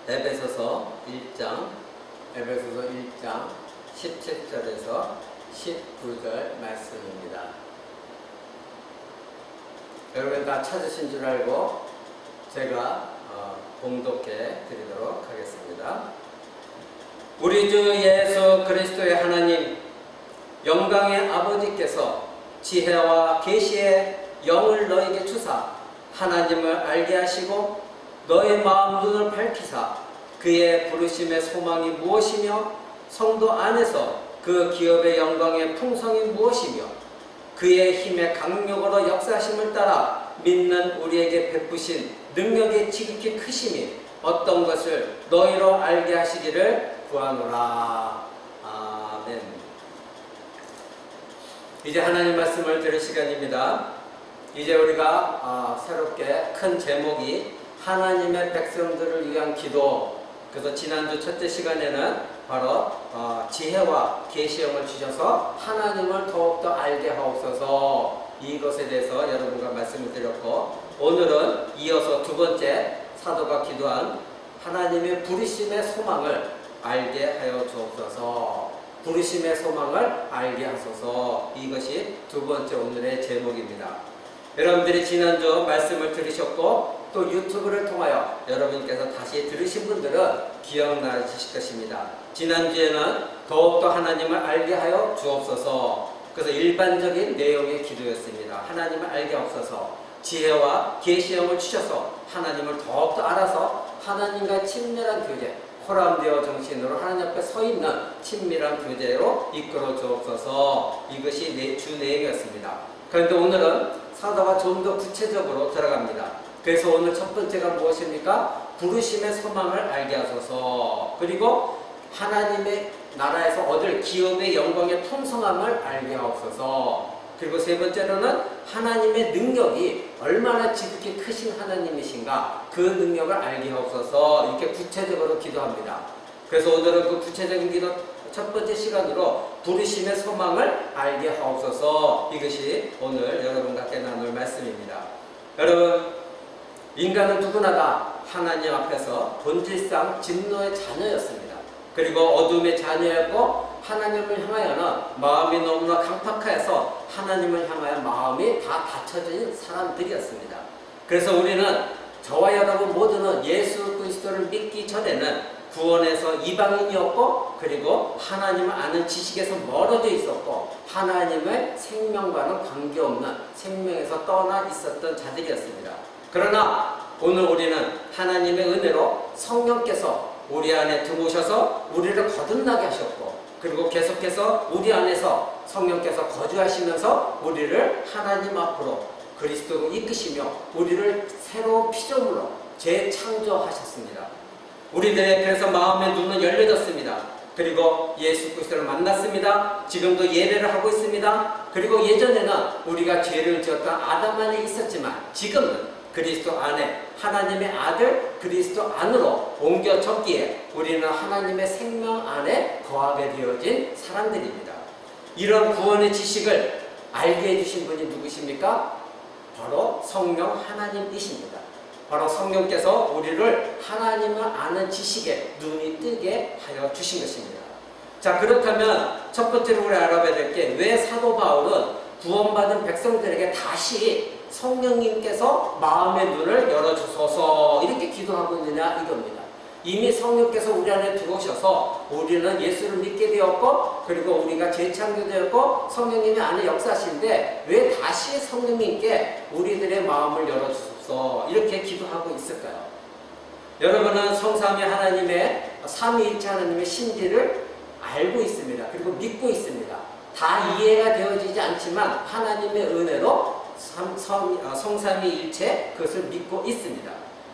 에베소서 1장 17절에서 19절 말씀입니다. 여러분 다 찾으신 줄 알고 제가 봉독해 드리도록 하겠습니다. 우리 주 예수 그리스도의 하나님, 영광의 아버지께서 지혜와 계시의 영을 너에게 주사 하나님을 알게 하시고 너의 마음 눈을 밝히사 그의 부르심의 소망이 무엇이며 성도 안에서 그 기업의 영광의 풍성이 무엇이며 그의 힘의 강력으로 역사하심을 따라 믿는 우리에게 베푸신 능력의 지극히 크심이 어떤 것을 너희로 알게 하시기를 구하노라. 아멘. 이제 하나님 말씀을 들을 시간입니다. 이제 우리가 새롭게 큰 제목이 하나님의 백성들을 위한 기도. 그래서 지난주 첫째 시간에는 바로 지혜와 계시형을 주셔서 하나님을 더욱더 알게 하옵소서, 이것에 대해서 여러분과 말씀을 드렸고, 오늘은 이어서 두 번째 사도가 기도한 하나님의 부르심의 소망을 알게 하여 주옵소서, 부르심의 소망을 알게 하소서, 이것이 두 번째 오늘의 제목입니다. 여러분들이 지난주 말씀을 들으셨고 또 유튜브를 통하여 여러분께서 다시 들으신 분들은 기억나실 것입니다. 지난주에는 더욱더 하나님을 알게 하여 주옵소서, 그래서 일반적인 내용의 기도였습니다. 하나님을 알게 하옵소서, 지혜와 계시형을 주셔서 하나님을 더욱더 알아서 하나님과 친밀한 교제, 호람되어 정신으로 하나님 앞에 서 있는 친밀한 교제로 이끌어 주옵소서, 이것이 주 내용이었습니다. 그런데 오늘은 사도가 좀 더 구체적으로 들어갑니다. 그래서 오늘 첫 번째가 무엇입니까? 부르심의 소망을 알게 하소서, 그리고 하나님의 나라에서 얻을 기업의 영광의 풍성함을 알게 하옵소서, 그리고 세 번째로는 하나님의 능력이 얼마나 지극히 크신 하나님이신가, 그 능력을 알게 하옵소서, 이렇게 구체적으로 기도합니다. 그래서 오늘은 그 구체적인 기도 첫 번째 시간으로 부르심의 소망을 알게 하옵소서, 이것이 오늘 여러분과 함께 나눌 말씀입니다. 여러분, 인간은 누구나 다 하나님 앞에서 본질상 진노의 자녀였습니다. 그리고 어둠의 자녀였고 하나님을 향하여는 마음이 너무나 강팍해서 하나님을 향하여 마음이 다 닫혀진 사람들이었습니다. 그래서 우리는, 저와 여러분 모두는 예수 그리스도를 믿기 전에는 구원에서 이방인이었고, 그리고 하나님을 아는 지식에서 멀어져 있었고, 하나님의 생명과는 관계없는 생명에서 떠나 있었던 자들이었습니다. 그러나 오늘 우리는 하나님의 은혜로 성령께서 우리 안에 들어오셔서 우리를 거듭나게 하셨고, 그리고 계속해서 우리 안에서 성령께서 거주하시면서 우리를 하나님 앞으로 그리스도로 이끄시며 우리를 새로운 피조물로 재창조하셨습니다. 우리들의 그래서 마음의 눈은 열려졌습니다. 그리고 예수 그리스도를 만났습니다. 지금도 예배를 하고 있습니다. 그리고 예전에는 우리가 죄를 지었던 아담 안에 있었지만 지금은 그리스도 안에 하나님의 아들 그리스도 안으로 옮겨졌기에 우리는 하나님의 생명 안에 거하게 되어진 사람들입니다. 이런 구원의 지식을 알게 해주신 분이 누구십니까? 바로 성령 하나님이십니다. 바로 성령께서 우리를 하나님을 아는 지식에 눈이 뜨게 하여 주신 것입니다. 자, 그렇다면 첫 번째로 우리 알아봐야 될 게, 왜 사도 바울은 구원받은 백성들에게 다시 성령님께서 마음의 눈을 열어주소서 이렇게 기도하고 있느냐, 이겁니다. 이미 성령께서 우리 안에 들어오셔서 우리는 예수를 믿게 되었고, 그리고 우리가 재창조되었고 성령님이 안에 역사하시는데 왜 다시 성령님께 우리들의 마음을 열어주소서 이렇게 기도하고 있을까요? 여러분은 성삼위 하나님의 삼위일체 하나님의 신비를 알고 있습니다. 그리고 믿고 있습니다. 다 이해가 되어지지 않지만 하나님의 은혜로 성삼위일체 그것을 믿고 있습니다.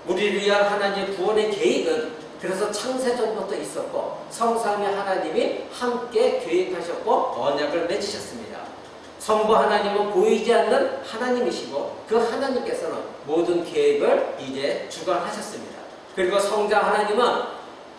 우리를 위한 하나님의 구원의 계획은 그래서 창세전부터 있었고, 성삼위 하나님이 함께 계획하셨고 언약을 맺으셨습니다. 성부 하나님은 보이지 않는 하나님이시고 그 하나님께서는 모든 계획을 이제 주관하셨습니다. 그리고 성자 하나님은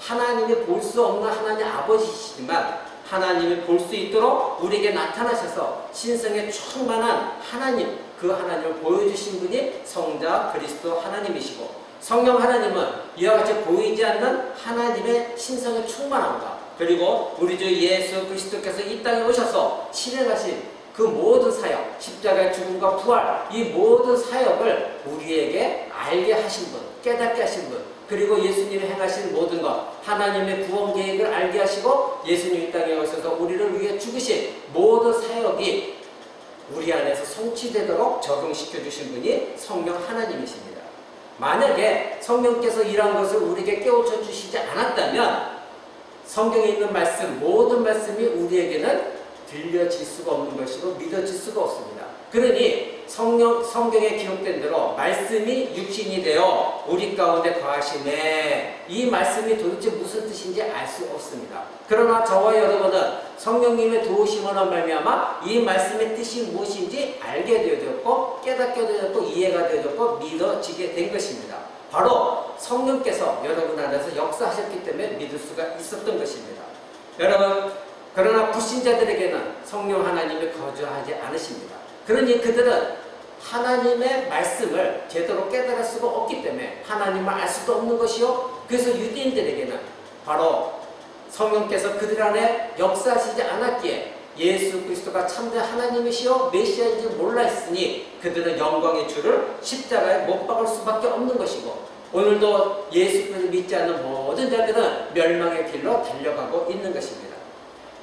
하나님이 볼 수 없는 하나님 아버지시지만 하나님이 볼 수 있도록 우리에게 나타나셔서 신성에 충만한 하나님, 그 하나님을 보여주신 분이 성자 그리스도 하나님이시고, 성령 하나님은 이와 같이 보이지 않는 하나님의 신성의 충만함과 그리고 우리 주 예수 그리스도께서 이 땅에 오셔서 실행하신 그 모든 사역, 십자가의 죽음과 부활, 이 모든 사역을 우리에게 알게 하신 분, 깨닫게 하신 분, 그리고 예수님이 행하신 모든 것, 하나님의 구원 계획을 알게 하시고 예수님 이 땅에 오셔서 우리를 위해 죽으신 모든 사역이 우리 안에서 성취되도록 적용시켜 주신 분이 성령 하나님이십니다. 만약에 성령께서 이러한 것을 우리에게 깨우쳐 주시지 않았다면 성경에 있는 말씀, 모든 말씀이 우리에게는 들려질 수가 없는 것이고 믿어질 수가 없습니다. 그러니 성경에 기록된 대로 말씀이 육신이 되어 우리 가운데 거하시네, 이 말씀이 도대체 무슨 뜻인지 알 수 없습니다. 그러나 저와 여러분은 성령님의 도우심으로 말미암아 이 말씀의 뜻이 무엇인지 알게 되어졌고 깨닫게 되어졌고 이해가 되어졌고 믿어지게 된 것입니다. 바로 성령께서 여러분 안에서 역사하셨기 때문에 믿을 수가 있었던 것입니다. 여러분, 그러나 불신자들에게는 성령 하나님이 거주하지 않으십니다. 그러니 그들은 하나님의 말씀을 제대로 깨달을 수가 없기 때문에 하나님을 알 수도 없는 것이요, 그래서 유대인들에게는 바로 성령께서 그들 안에 역사하시지 않았기에 예수 그리스도가 참된 하나님이시요 메시아인지 몰라 했으니 그들은 영광의 주를 십자가에 못 박을 수밖에 없는 것이고, 오늘도 예수 그리스도를 믿지 않는 모든 자들은 멸망의 길로 달려가고 있는 것입니다.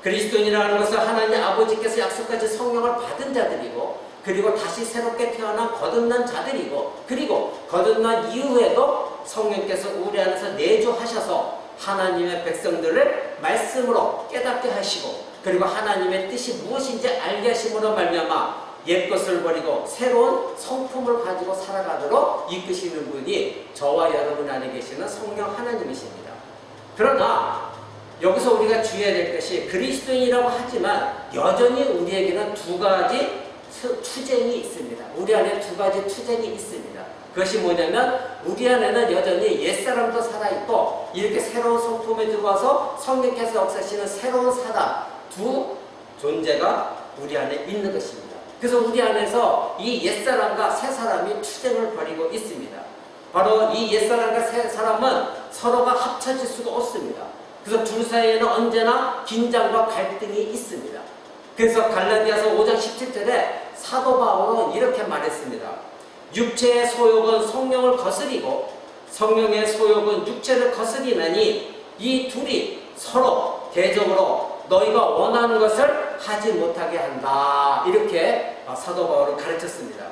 그리스도인이라는 것은 하나님 아버지께서 약속까지 성령을 받은 자들이고, 그리고 다시 새롭게 태어난 거듭난 자들이고, 그리고 거듭난 이후에도 성령께서 우리 안에서 내주하셔서 하나님의 백성들을 말씀으로 깨닫게 하시고, 그리고 하나님의 뜻이 무엇인지 알게 하심으로 말미암아 옛것을 버리고 새로운 성품을 가지고 살아가도록 이끄시는 분이 저와 여러분 안에 계시는 성령 하나님이십니다. 그러나 여기서 우리가 주의해야 될 것이, 그리스도인이라고 하지만 여전히 우리에게는 두 가지 투쟁이 있습니다. 우리 안에 두 가지 투쟁이 있습니다. 그것이 뭐냐면, 우리 안에는 여전히 옛사람도 살아있고 이렇게 새로운 성품에 들어와서 성령께서 역사하시는 새로운 사람, 두 존재가 우리 안에 있는 것입니다. 그래서 우리 안에서 이 옛사람과 새사람이 투쟁을 벌이고 있습니다. 바로 이 옛사람과 새사람은 서로가 합쳐질 수가 없습니다. 그래서 둘 사이에는 언제나 긴장과 갈등이 있습니다. 그래서 갈라디아서 5장 17절에 사도 바울은 이렇게 말했습니다. 육체의 소욕은 성령을 거스리고 성령의 소욕은 육체를 거스리나니 이 둘이 서로 대적으로 너희가 원하는 것을 하지 못하게 한다, 이렇게 사도 바울은 가르쳤습니다.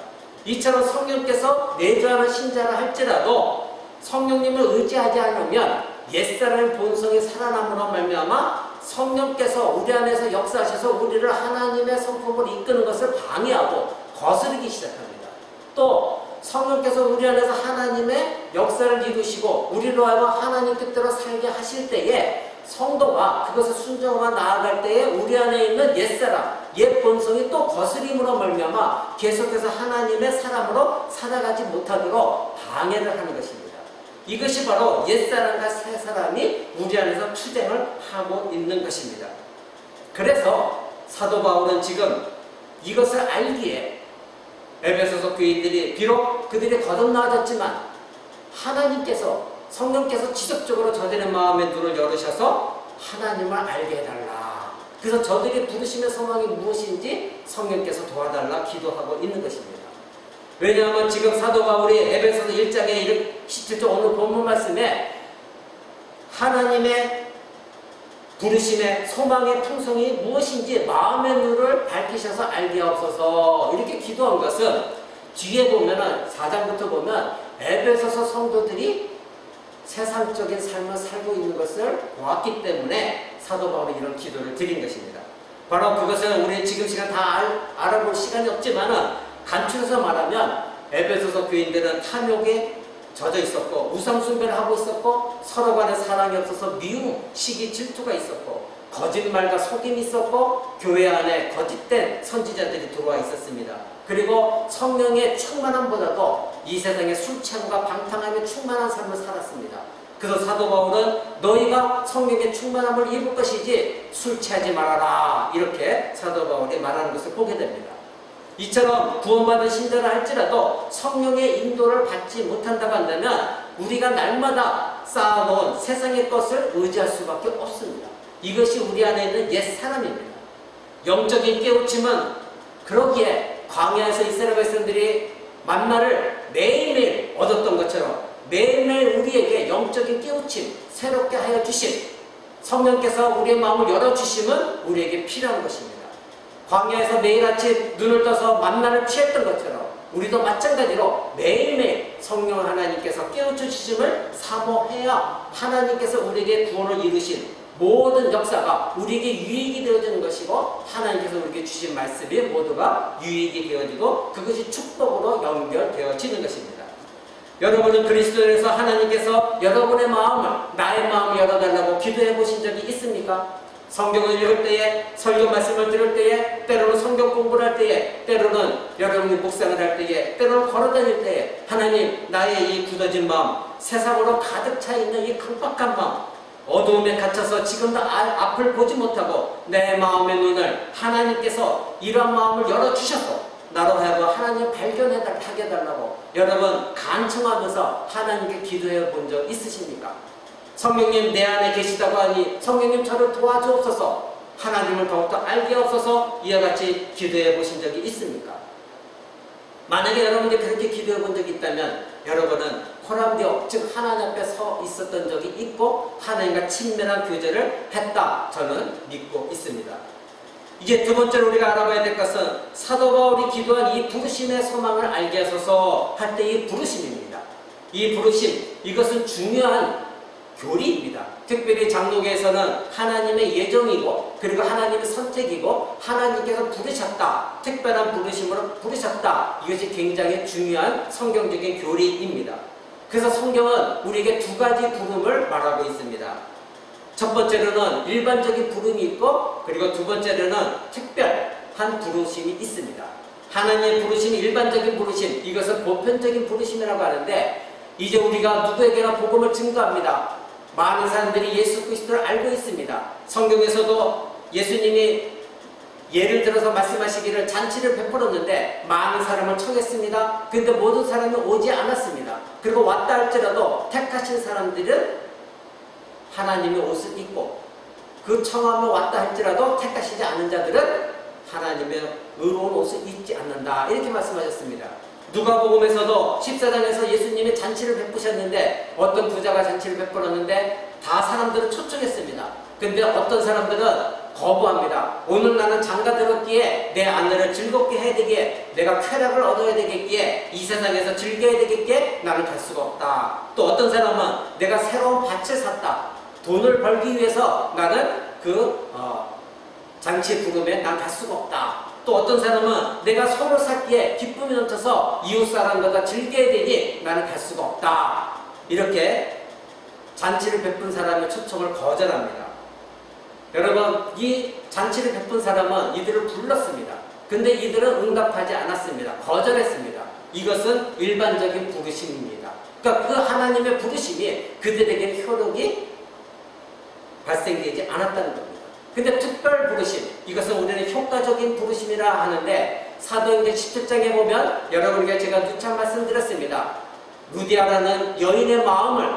이처럼 성령께서 내주하는 신자라 할지라도 성령님을 의지하지 않으면 옛사람의 본성이 살아남으로 말미암아 성령께서 우리 안에서 역사하셔서 우리를 하나님의 성품으로 이끄는 것을 방해하고 거스르기 시작합니다. 또 성령께서 우리 안에서 하나님의 역사를 이루시고 우리로 하여금 하나님 뜻대로 살게 하실 때에 성도가 그것을 순종하며 나아갈 때에 우리 안에 있는 옛사람, 옛 본성이 또 거스림으로 말미암아 계속해서 하나님의 사람으로 살아가지 못하도록 방해를 하는 것입니다. 이것이 바로 옛사람과 새사람이 우리 안에서 투쟁을 하고 있는 것입니다. 그래서 사도 바울은 지금 이것을 알기에 에베소서 교인들이 비록 그들이 거듭나졌지만 하나님께서, 성령께서 지속적으로 저들의 마음의 눈을 열으셔서 하나님을 알게 해달라, 그래서 저들이 부르심의 소망이 무엇인지 성령께서 도와달라 기도하고 있는 것입니다. 왜냐하면 지금 사도 바울이 에베소서 1장에 17절 오늘 본문 말씀에 하나님의 부르심의 소망의 풍성이 무엇인지 마음의 눈을 밝히셔서 알게 하옵소서, 이렇게 기도한 것은 뒤에 보면은 4장부터 보면 에베소서 성도들이 세상적인 삶을 살고 있는 것을 보았기 때문에 사도 바울이 이런 기도를 드린 것입니다. 바로 그것은 우리 지금 시간 다 알아볼 시간이 없지만은 간추려서 말하면 에베소서 교인들은 탐욕에 젖어 있었고 우상 숭배를 하고 있었고 서로 간에 사랑이 없어서 미움, 시기, 질투가 있었고 거짓말과 속임이 있었고 교회 안에 거짓된 선지자들이 들어와 있었습니다. 그리고 성령의 충만함보다도 이 세상의 술 취함과 방탕함에 충만한 삶을 살았습니다. 그래서 사도 바울은 너희가 성령의 충만함을 입을 것이지 술 취하지 말아라, 이렇게 사도 바울이 말하는 것을 보게 됩니다. 이처럼 구원받은 신자라 할지라도 성령의 인도를 받지 못한다고 한다면 우리가 날마다 쌓아놓은 세상의 것을 의지할 수밖에 없습니다. 이것이 우리 안에 있는 옛 사람입니다. 영적인 깨우침은 그러기에 광야에서 이스라엘 백성들이 만나를 매일매일 얻었던 것처럼 매일매일 우리에게 영적인 깨우침, 새롭게 하여 주심, 성령께서 우리의 마음을 열어주심은 우리에게 필요한 것입니다. 광야에서 매일 아침 눈을 떠서 만나를 취했던 것처럼 우리도 마찬가지로 매일매일 성령 하나님께서 깨우쳐주심을 사모해야 하나님께서 우리에게 구원을 이루신 모든 역사가 우리에게 유익이 되어지는 것이고, 하나님께서 우리에게 주신 말씀이 모두가 유익이 되어지고 그것이 축복으로 연결되어지는 것입니다. 여러분은 그리스도에서 하나님께서 여러분의 마음을, 나의 마음을 열어달라고 기도해 보신 적이 있습니까? 성경을 읽을 때에, 설교 말씀을 들을 때에, 때로는 성경 공부를 할 때에, 때로는 여러분이 묵상을 할 때에, 때로는 걸어다닐 때에 하나님, 나의 이 굳어진 마음, 세상으로 가득 차 있는 이 강박한 마음, 어두움에 갇혀서 지금도 앞을 보지 못하고 내 마음의 눈을 하나님께서 이러한 마음을 열어주셔서 나로 하여금 하나님을 발견하게 해달라고 여러분 간청하면서 하나님께 기도해 본 적 있으십니까? 성령님 내 안에 계시다고 하니 성령님 저를 도와주옵소서, 하나님을 더욱더 알게 없어서 이와 같이 기도해 보신 적이 있습니까? 만약에 여러분이 그렇게 기도해 본 적이 있다면 여러분은 호람되어, 즉 하나님 앞에 서 있었던 적이 있고 하나님과 친밀한 교제를 했다, 저는 믿고 있습니다. 이제 두 번째로 우리가 알아봐야 될 것은 사도 바울이 기도한 이 부르심의 소망을 알게 하소서 할 때 이 부르심입니다. 이 부르심, 이것은 중요한 교리입니다. 특별히 장로교에서는 하나님의 예정이고 그리고 하나님의 선택이고 하나님께서 부르셨다, 특별한 부르심으로 부르셨다, 이것이 굉장히 중요한 성경적인 교리입니다. 그래서 성경은 우리에게 두 가지 부름을 말하고 있습니다. 첫 번째로는 일반적인 부름이 있고 그리고 두 번째로는 특별한 부르심이 있습니다. 하나님의 부르심이 일반적인 부르심, 이것은 보편적인 부르심이라고 하는데 이제 우리가 누구에게나 복음을 증거합니다. 많은 사람들이 예수 그리스도를 알고 있습니다. 성경에서도 예수님이 예를 들어서 말씀하시기를 잔치를 베풀었는데 많은 사람을 청했습니다. 그런데 모든 사람이 오지 않았습니다. 그리고 왔다 할지라도 택하신 사람들은 하나님의 옷을 입고, 그 청함을 왔다 할지라도 택하시지 않은 자들은 하나님의 의로운 옷을 입지 않는다, 이렇게 말씀하셨습니다. 누가복음에서도 14장에서 예수님이 잔치를 베푸셨는데 어떤 부자가 잔치를 베풀었는데 다 사람들을 초청했습니다. 근데 어떤 사람들은 거부합니다. 오늘 나는 장가 들었기에 내 아내를 즐겁게 해야 되기에, 내가 쾌락을 얻어야 되겠기에, 이 세상에서 즐겨야 되겠기에 나는 갈 수가 없다. 또 어떤 사람은 내가 새로운 밭을 샀다, 돈을 벌기 위해서 나는 그 잔치 부름에 난 갈 수가 없다. 또 어떤 사람은 내가 소를 샀기에 기쁨이 넘쳐서 이웃 사람들과 즐겨야 되니 나는 갈 수가 없다. 이렇게 잔치를 베푼 사람의 초청을 거절합니다. 여러분, 이 잔치를 베푼 사람은 이들을 불렀습니다. 근데 이들은 응답하지 않았습니다. 거절했습니다. 이것은 일반적인 부르심입니다. 그러니까 그 하나님의 부르심이 그들에게 효력이 발생되지 않았다는 겁니다. 근데 특별 부르심, 이것은 우리는 효과적인 부르심이라 하는데 사도행전 17장에 보면 여러분에게 제가 누차 말씀드렸습니다. 루디아라는 여인의 마음을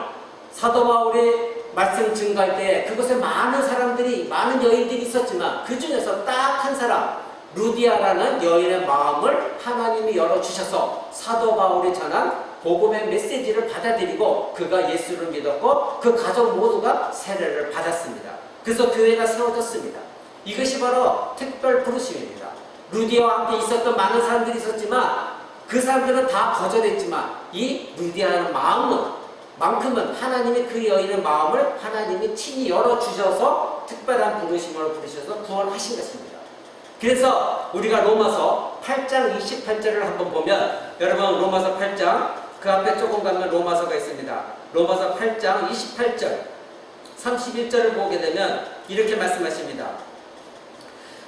사도 바울이 말씀 증거할 때 그곳에 많은 사람들이, 많은 여인들이 있었지만 그 중에서 딱 한 사람, 루디아라는 여인의 마음을 하나님이 열어주셔서 사도 바울이 전한 복음의 메시지를 받아들이고 그가 예수를 믿었고 그 가족 모두가 세례를 받았습니다. 그래서 교회가 세워졌습니다. 이것이 바로 특별 부르심입니다. 루디아와 함께 있었던 많은 사람들이 있었지만 그 사람들은 다 거절했지만 이 루디아의 마음만큼은 하나님이 그 여인의 마음을 하나님이 친히 열어주셔서 특별한 부르심으로 부르셔서 구원하신 것입니다. 그래서 우리가 로마서 8장 28절을 한번 보면, 여러분 로마서 8장 그 앞에 조금 가면 로마서가 있습니다. 로마서 8장 28절 31절을 보게 되면 이렇게 말씀하십니다.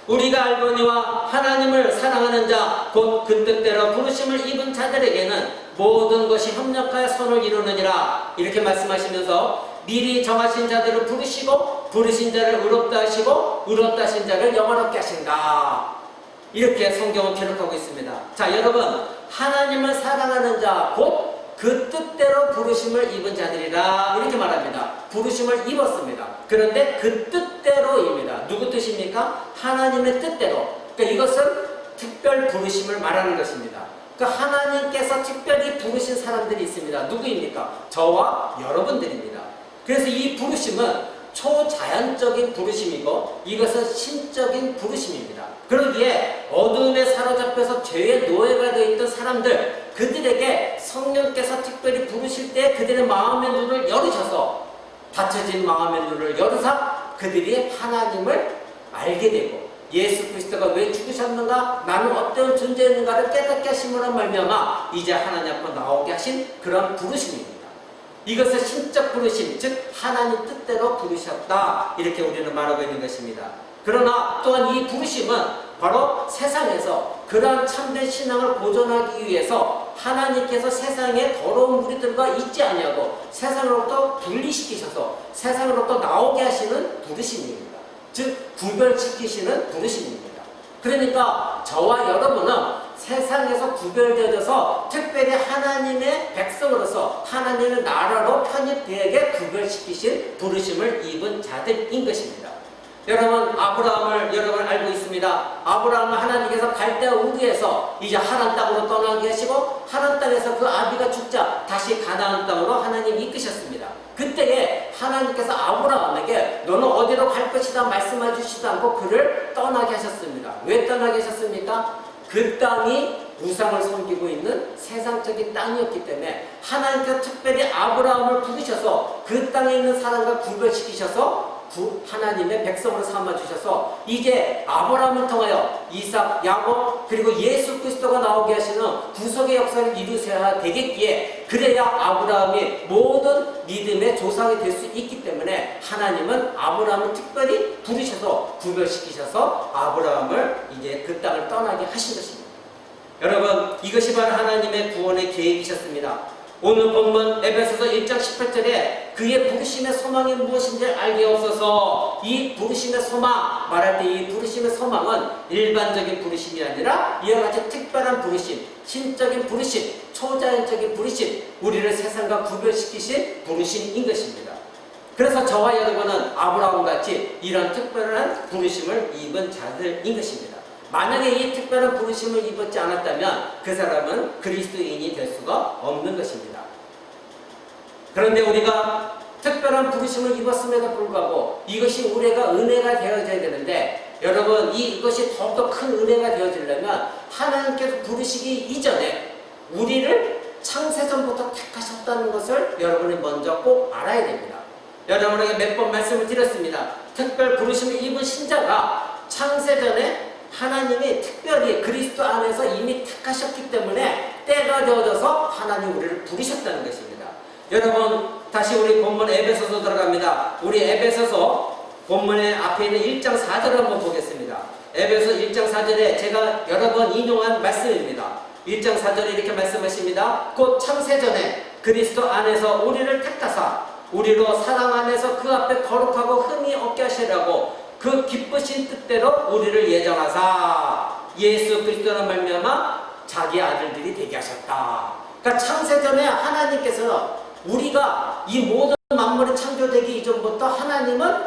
우리가 알거니와 하나님을 사랑하는 자 곧 그 뜻대로 부르심을 입은 자들에게는 모든 것이 협력하여 선을 이루느니라, 이렇게 말씀하시면서 미리 정하신 자들을 부르시고 부르신 자를 의롭다 하시고 의롭다 하신 자를 영원롭게 하신다, 이렇게 성경은 기록하고 있습니다. 자, 여러분, 하나님을 사랑하는 자 곧 그 뜻대로 부르심을 입은 자들이라 이렇게 말합니다. 부르심을 입었습니다. 그런데 그 뜻대로입니다. 누구 뜻입니까? 하나님의 뜻대로. 그러니까 이것은 특별 부르심을 말하는 것입니다. 그러니까 하나님께서 특별히 부르신 사람들이 있습니다. 누구입니까? 저와 여러분들입니다. 그래서 이 부르심은 초자연적인 부르심이고 이것은 신적인 부르심입니다. 그러기에 어둠에 사로잡혀서 죄의 노예가 되어 있던 사람들, 그들에게 성령께서 특별히 부르실 때 그들의 마음의 눈을 열으셔서, 닫혀진 마음의 눈을 열으사 그들이 하나님을 알게 되고 예수 그리스도가 왜 죽으셨는가, 나는 어떤 존재였는가를 깨닫게 하심으로 말미암아 이제 하나님 앞으로 나오게 하신 그런 부르심입니다. 이것은 신적 부르심, 즉 하나님 뜻대로 부르셨다, 이렇게 우리는 말하고 있는 것입니다. 그러나 또한 이 부르심은 바로 세상에서 그러한 참된 신앙을 보존하기 위해서 하나님께서 세상에 더러운 무리들과 있지 아니하고 세상으로부터 분리시키셔서 세상으로부터 나오게 하시는 부르심입니다. 즉 구별시키시는 부르심입니다. 그러니까 저와 여러분은 세상에서 구별되어서 특별히 하나님의 백성으로서 하나님의 나라로 편입되게 구별시키신 부르심을 입은 자들인 것입니다. 여러분, 아브라함을 여러분 알고 있습니다. 아브라함은 하나님께서 갈대아 우르에서 이제 하란 땅으로 떠나게 하시고 하란 땅에서 그 아비가 죽자 다시 가나안 땅으로 하나님이 이끄셨습니다. 그때에 하나님께서 아브라함에게 너는 어디로 갈 것이다 말씀해 주시지도 않고 그를 떠나게 하셨습니다. 왜 떠나게 하셨습니까? 그 땅이 우상을 섬기고 있는 세상적인 땅이었기 때문에 하나님께서 특별히 아브라함을 부르셔서 그 땅에 있는 사람과 구별시키셔서 하나님의 백성으로 삼아주셔서 이제 아브라함을 통하여 이삭, 야곱 그리고 예수 그리스도가 나오게 하시는 구속의 역사를 이루셔야 되겠기에, 그래야 아브라함이 모든 믿음의 조상이 될 수 있기 때문에 하나님은 아브라함을 특별히 부르셔서 구별시키셔서 아브라함을 이제 그 땅을 떠나게 하신 것입니다. 여러분, 이것이 바로 하나님의 구원의 계획이셨습니다. 오늘 본문 에베소서 1장 18절에 그의 부르심의 소망이 무엇인지 알게 없어서, 이 부르심의 소망 말할 때 이 부르심의 소망은 일반적인 부르심이 아니라 이와 같이 특별한 부르심, 신적인 부르심, 초자연적인 부르심, 우리를 세상과 구별시키신 부르심인 것입니다. 그래서 저와 여러분은 아브라함같이 이런 특별한 부르심을 입은 자들인 것입니다. 만약에 이 특별한 부르심을 입었지 않았다면 그 사람은 그리스도인이 될 수가 없는 것입니다. 그런데 우리가 특별한 부르심을 입었음에도 불구하고 이것이 우리가 은혜가 되어져야 되는데, 여러분, 이것이 더욱더 큰 은혜가 되어지려면 하나님께서 부르시기 이전에 우리를 창세전부터 택하셨다는 것을 여러분이 먼저 꼭 알아야 됩니다. 여러분에게 몇 번 말씀을 드렸습니다. 특별 부르심을 입은 신자가 창세전에 하나님이 특별히 그리스도 안에서 이미 택하셨기 때문에 때가 되어져서 하나님 우리를 부르셨다는 것입니다. 여러분, 다시 우리 본문 에베소서 들어갑니다. 우리 에베소서 본문의 앞에 있는 1장 4절을 한번 보겠습니다. 에베소 1장 4절에 제가 여러 번 인용한 말씀입니다. 1장 4절에 이렇게 말씀하십니다. 곧 창세전에 그리스도 안에서 우리를 택하사 우리로 사랑 안에서 그 앞에 거룩하고 흠이 없게 하시라고 그 기쁘신 뜻대로 우리를 예정하사 예수 그리스도로 말미암아 자기 아들들이 되게 하셨다. 그러니까 창세전에 하나님께서는 우리가 이 모든 만물이 창조되기 이전부터 하나님은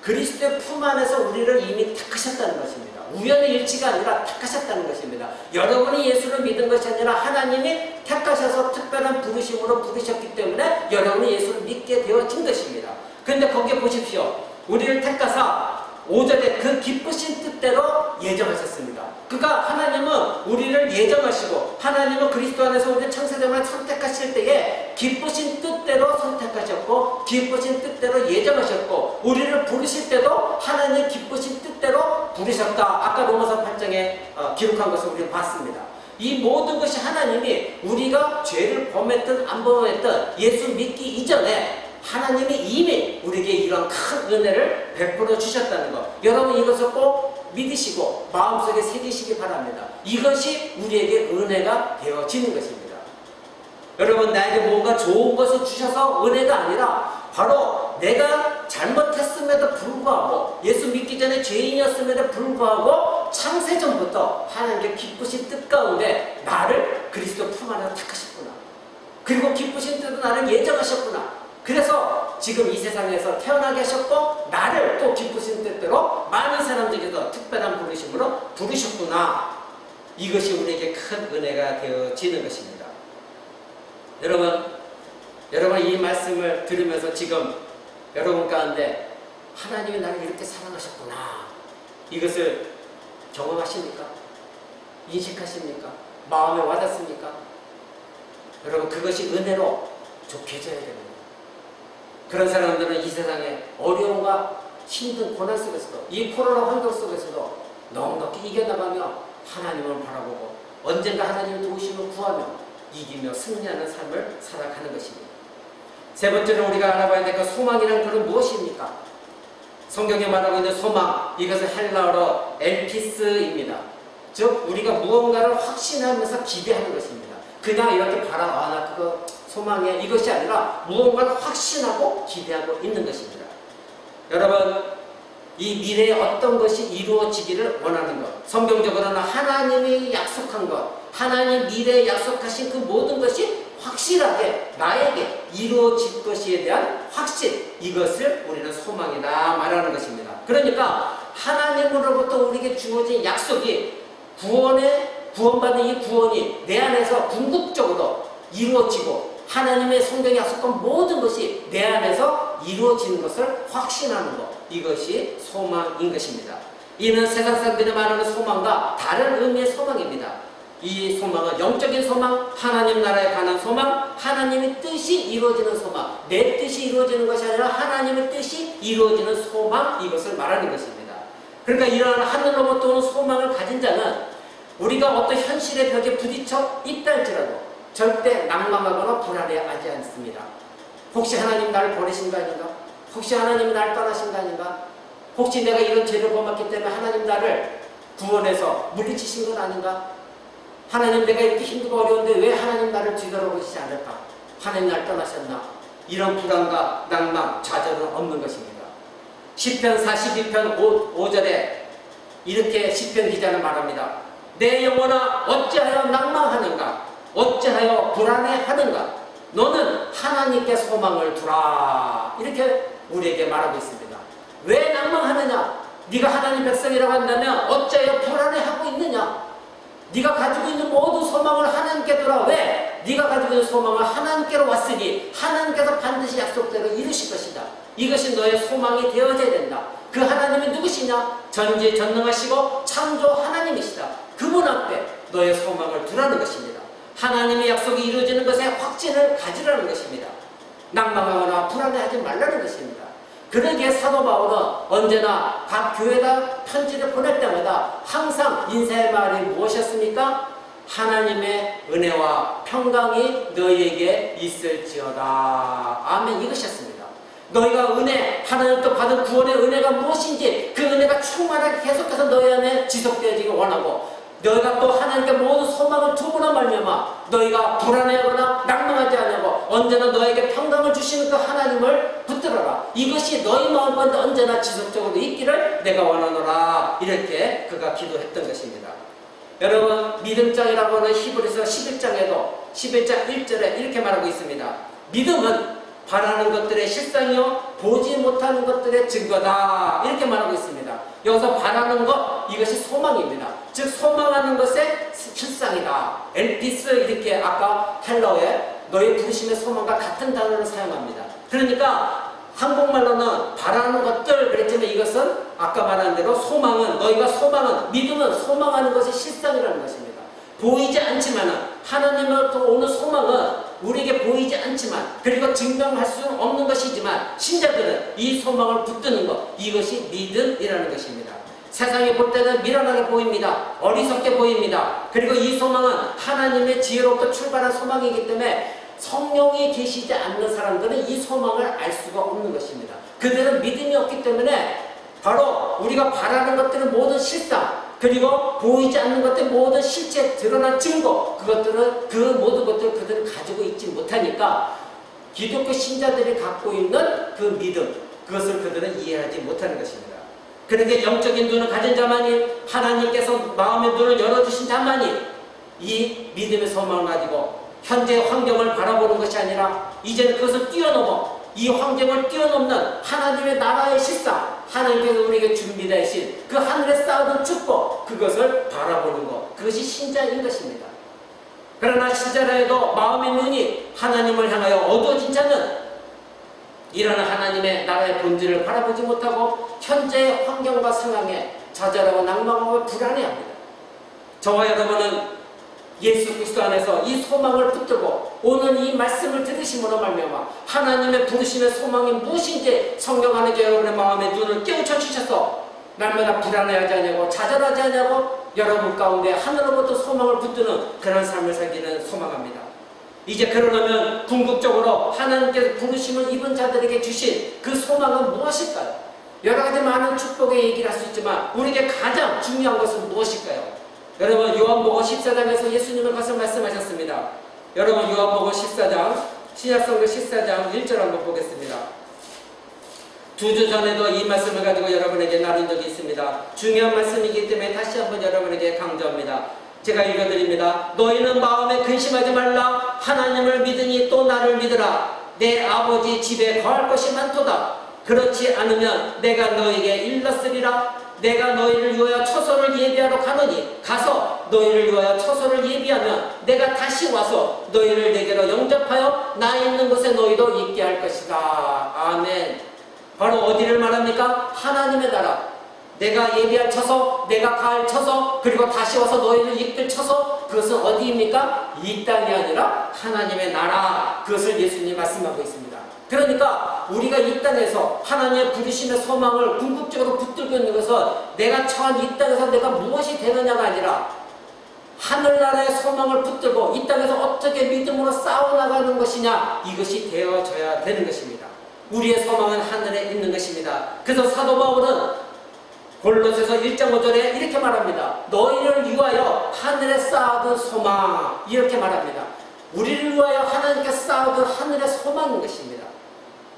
그리스도의 품 안에서 우리를 이미 택하셨다는 것입니다. 우연의 일치가 아니라 택하셨다는 것입니다. 여러분이 예수를 믿은 것이 아니라 하나님이 택하셔서 특별한 부르심으로 부르셨기 때문에 여러분이 예수를 믿게 되어진 것입니다. 그런데 거기에 보십시오. 우리를 택하사 5절에 그 기쁘신 뜻대로 예정하셨습니다. 그러니까 하나님은 우리를 예정하시고 하나님은 그리스도 안에서 우리를 창세전에 선택하실 때에 기쁘신 뜻대로 선택하셨고 기쁘신 뜻대로 예정하셨고, 우리를 부르실 때도 하나님 기쁘신 뜻대로 부르셨다. 아까 로마서 8장에 기록한 것을 우리는 봤습니다. 이 모든 것이 하나님이 우리가 죄를 범했든 안 범했든 예수 믿기 이전에 하나님이 이미 우리에게 이런 큰 은혜를 베풀어 주셨다는 것, 여러분 이것을 꼭 믿으시고 마음속에 새기시기 바랍니다. 이것이 우리에게 은혜가 되어지는 것입니다. 여러분, 나에게 뭔가 좋은 것을 주셔서 은혜가 아니라 바로 내가 잘못했음에도 불구하고 예수 믿기 전에 죄인이었음에도 불구하고 창세전부터 하나님께 기쁘신 뜻 가운데 나를 그리스도 품 안에서 택하셨구나. 그리고 기쁘신 뜻도 나를 예정하셨구나. 그래서 지금 이 세상에서 태어나게 하셨고 나를 또 기쁘신 뜻대로 많은 사람들에게도 특별한 부르심으로 부르셨구나. 이것이 우리에게 큰 은혜가 되어지는 것입니다. 여러분 이 말씀을 들으면서 지금 여러분 가운데 하나님이 나를 이렇게 사랑하셨구나. 이것을 경험하십니까? 인식하십니까? 마음에 와닿습니까? 여러분 그것이 은혜로 좁혀져야 됩니다. 그런 사람들은 이 세상에 어려움과 힘든 고난 속에서도 이 코로나 환경 속에서도 넉넉히 이겨나가며 하나님을 바라보고 언젠가 하나님의 도우심을 구하며 이기며 승리하는 삶을 살아가는 것입니다. 세 번째로 우리가 알아봐야 될 그 소망이란 그런 무엇입니까? 성경에 말하고 있는 소망, 이것은 헬라어로 엘피스입니다. 즉 우리가 무언가를 확신하면서 기대하는 것입니다. 그냥 이렇게 나 그거 소망해 이것이 아니라 무언가를 확신하고 기대하고 있는 것입니다. 여러분 이 미래에 어떤 것이 이루어지기를 원하는 것, 성경적으로는 하나님이 약속한 것, 하나님 미래에 약속하신 그 모든 것이 확실하게 나에게 이루어질 것에 대한 확신, 이것을 우리는 소망이다 말하는 것입니다. 그러니까 하나님으로부터 우리에게 주어진 약속이 구원받는 이 구원이 내 안에서 궁극적으로 이루어지고 하나님의 성경에 약속한 모든 것이 내 안에서 이루어지는 것을 확신하는 것, 이것이 소망인 것입니다. 이는 세상 사람들이 말하는 소망과 다른 의미의 소망입니다. 이 소망은 영적인 소망, 하나님 나라에 관한 소망, 하나님의 뜻이 이루어지는 소망, 내 뜻이 이루어지는 것이 아니라 하나님의 뜻이 이루어지는 소망, 이것을 말하는 것입니다. 그러니까 이러한 하늘로부터 오는 소망을 가진 자는 우리가 어떤 현실의 벽에 부딪혀 있다 할지라도 절대 낭망하거나 불안해하지 않습니다. 혹시 하나님 나를 버리신 거 아닌가? 혹시 하나님이 나를 떠나신 거 아닌가? 혹시 내가 이런 죄를 범했기 때문에 하나님 나를 구원해서 물리치신 건 아닌가? 하나님 내가 이렇게 힘들고 어려운데 왜 하나님 나를 뒤돌아보시지 않을까? 하나님 나를 떠나셨나? 이런 불안과 낭만, 좌절은 없는 것입니다. 시편 42편 5절에 이렇게 시편 기자는 말합니다. 내 영혼아 어찌하여 낭망하는가? 어찌하여 불안해하는가? 너는 하나님께 소망을 두라. 이렇게 우리에게 말하고 있습니다. 왜 낭망하느냐? 네가 하나님 백성이라고 한다면 어찌하여 불안해하고 있느냐? 네가 가지고 있는 모든 소망을 하나님께 두라. 왜? 네가 가지고 있는 소망을 하나님께로 왔으니 하나님께서 반드시 약속대로 이루실 것이다. 이것이 너의 소망이 되어져야 된다. 그 하나님이 누구시냐? 전지전능하시고 창조 하나님이시다. 그분 앞에 너의 소망을 두라는 것입니다. 하나님의 약속이 이루어지는 것에 확신을 가지라는 것입니다. 낭망하거나 불안해하지 말라는 것입니다. 그러기에 사도 바울은 언제나 각 교회가 편지를 보낼 때마다 항상 인사의 말이 무엇이었습니까? 하나님의 은혜와 평강이 너희에게 있을지어다. 아멘. 이것이었습니다. 너희가 은혜, 하나님께 받은 구원의 은혜가 무엇인지 그 은혜가 충만하게 계속해서 너희 안에 지속되어지길 원하고 너희가 또 하나님께 모든 소망을 두고나 말미암아 너희가 불안해하거나 낭망하지 않냐고 언제나 너에게 평강을 주시는 그 하나님을 붙들어라. 이것이 너희 마음 가운데 언제나 지속적으로 있기를 내가 원하노라. 이렇게 그가 기도했던 것입니다. 여러분 믿음장이라고 하는 히브리서 11장에도 11장 1절에 이렇게 말하고 있습니다. 믿음은 바라는 것들의 실상이요 보지 못하는 것들의 증거다. 이렇게 말하고 있습니다. 여기서 바라는 것, 이것이 소망입니다. 즉 소망하는 것의 실상이다. 엘피스, 이렇게 아까 헬라어에 너의 부르심의 소망과 같은 단어를 사용합니다. 그러니까 한국말로는 바라는 것들 그랬지만 이것은 아까 말한 대로 소망은, 너희가 소망은, 믿음은 소망하는 것이 실상이라는 것입니다. 보이지 않지만은 하나님으로부터 오는 소망은 우리에게 보이지 않지만 그리고 증명할 수 없는 것이지만 신자들은 이 소망을 붙드는 것, 이것이 믿음이라는 것입니다. 세상에 볼 때는 미련하게 보입니다. 어리석게 보입니다. 그리고 이 소망은 하나님의 지혜로부터 출발한 소망이기 때문에 성령이 계시지 않는 사람들은 이 소망을 알 수가 없는 것입니다. 그들은 믿음이 없기 때문에 바로 우리가 바라는 것들은 모든 실상, 그리고 보이지 않는 것들 모든 실제 드러난 증거, 그것들은 그 모든 것들을 그들은 가지고 있지 못하니까 기독교 신자들이 갖고 있는 그 믿음, 그것을 그들은 이해하지 못하는 것입니다. 그런데 영적인 눈을 가진 자만이, 하나님께서 마음의 눈을 열어주신 자만이 이 믿음의 소망을 가지고 현재 환경을 바라보는 것이 아니라 이제는 그것을 뛰어넘어 이 환경을 뛰어넘는 하나님의 나라의 실상, 하나님께서 우리에게 준비되신 그 하늘에 쌓아둔 축복, 그것을 바라보는 것, 그것이 신자인 것입니다. 그러나 신자라 해도 마음의 눈이 하나님을 향하여 어두워진 자는 이라는 하나님의 나라의 본질을 바라보지 못하고 현재의 환경과 상황에 좌절하고 낭망하고 불안해합니다. 저와 여러분은 예수 그리스도 안에서 이 소망을 붙들고 오늘 이 말씀을 들으심으로 말미암아 하나님의 부르심의 소망이 무엇인지 성령 안에 여러분의 마음의 눈을 깨우쳐 주셔서 날마다 불안해하지 않냐고 좌절하지 않냐고 여러분 가운데 하늘로부터 소망을 붙드는 그런 삶을 살기는 소망합니다. 이제 그러려면 궁극적으로 하나님께서 부르심을 입은 자들에게 주신 그 소망은 무엇일까요? 여러 가지 많은 축복의 얘기를 할 수 있지만 우리에게 가장 중요한 것은 무엇일까요? 여러분 요한복음 14장에서 예수님은 가서 말씀하셨습니다. 여러분 요한복음 14장 신약성경 14장 1절 한번 보겠습니다. 2주 전에도 이 말씀을 가지고 여러분에게 나눈 적이 있습니다. 중요한 말씀이기 때문에 다시 한번 여러분에게 강조합니다. 제가 읽어드립니다. 너희는 마음에 근심하지 말라. 하나님을 믿으니 또 나를 믿으라. 내 아버지 집에 거할 것이 많도다. 그렇지 않으면 내가 너에게 일렀으리라. 내가 너희를 위하여 처소를 예비하러 가노니 가서 너희를 위하여 처소를 예비하면 내가 다시 와서 너희를 내게로 영접하여 나 있는 곳에 너희도 있게 할 것이다. 아멘. 바로 어디를 말합니까? 하나님의 나라. 내가 예비할 처소, 내가 갈 처소, 그리고 다시 와서 너희를 이끌 처소, 그것은 어디입니까? 이 땅이 아니라 하나님의 나라. 그것을 예수님이 말씀하고 있습니다. 그러니까 우리가 이 땅에서 하나님의 부르심의 소망을 궁극적으로 붙들고 있는 것은 내가 처한 이 땅에서 내가 무엇이 되느냐가 아니라 하늘나라의 소망을 붙들고 이 땅에서 어떻게 믿음으로 싸워나가는 것이냐, 이것이 되어져야 되는 것입니다. 우리의 소망은 하늘에 있는 것입니다. 그래서 사도 바울은 골로새서 1장 5절에 이렇게 말합니다. 너희를 위하여 하늘에 쌓아둔 소망, 이렇게 말합니다. 우리를 위하여 하나님께 쌓아둔 하늘의 소망인 것입니다.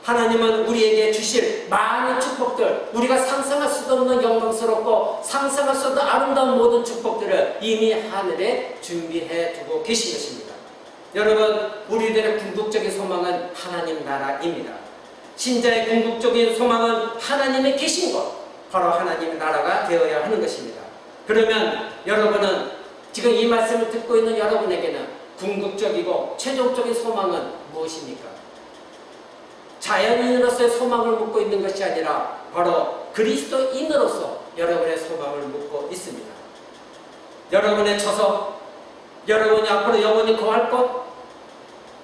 하나님은 우리에게 주실 많은 축복들, 우리가 상상할 수도 없는 영광스럽고 상상할 수 없는 아름다운 모든 축복들을 이미 하늘에 준비해 두고 계신 것입니다. 여러분, 우리들의 궁극적인 소망은 하나님 나라입니다. 신자의 궁극적인 소망은 하나님의 계신 것, 바로 하나님의 나라가 되어야 하는 것입니다. 그러면 여러분은 지금 이 말씀을 듣고 있는 여러분에게는 궁극적이고 최종적인 소망은 무엇입니까? 자연인으로서의 소망을 묻고 있는 것이 아니라 바로 그리스도인으로서 여러분의 소망을 묻고 있습니다. 여러분의 처소, 여러분이 앞으로 영원히 거할 것,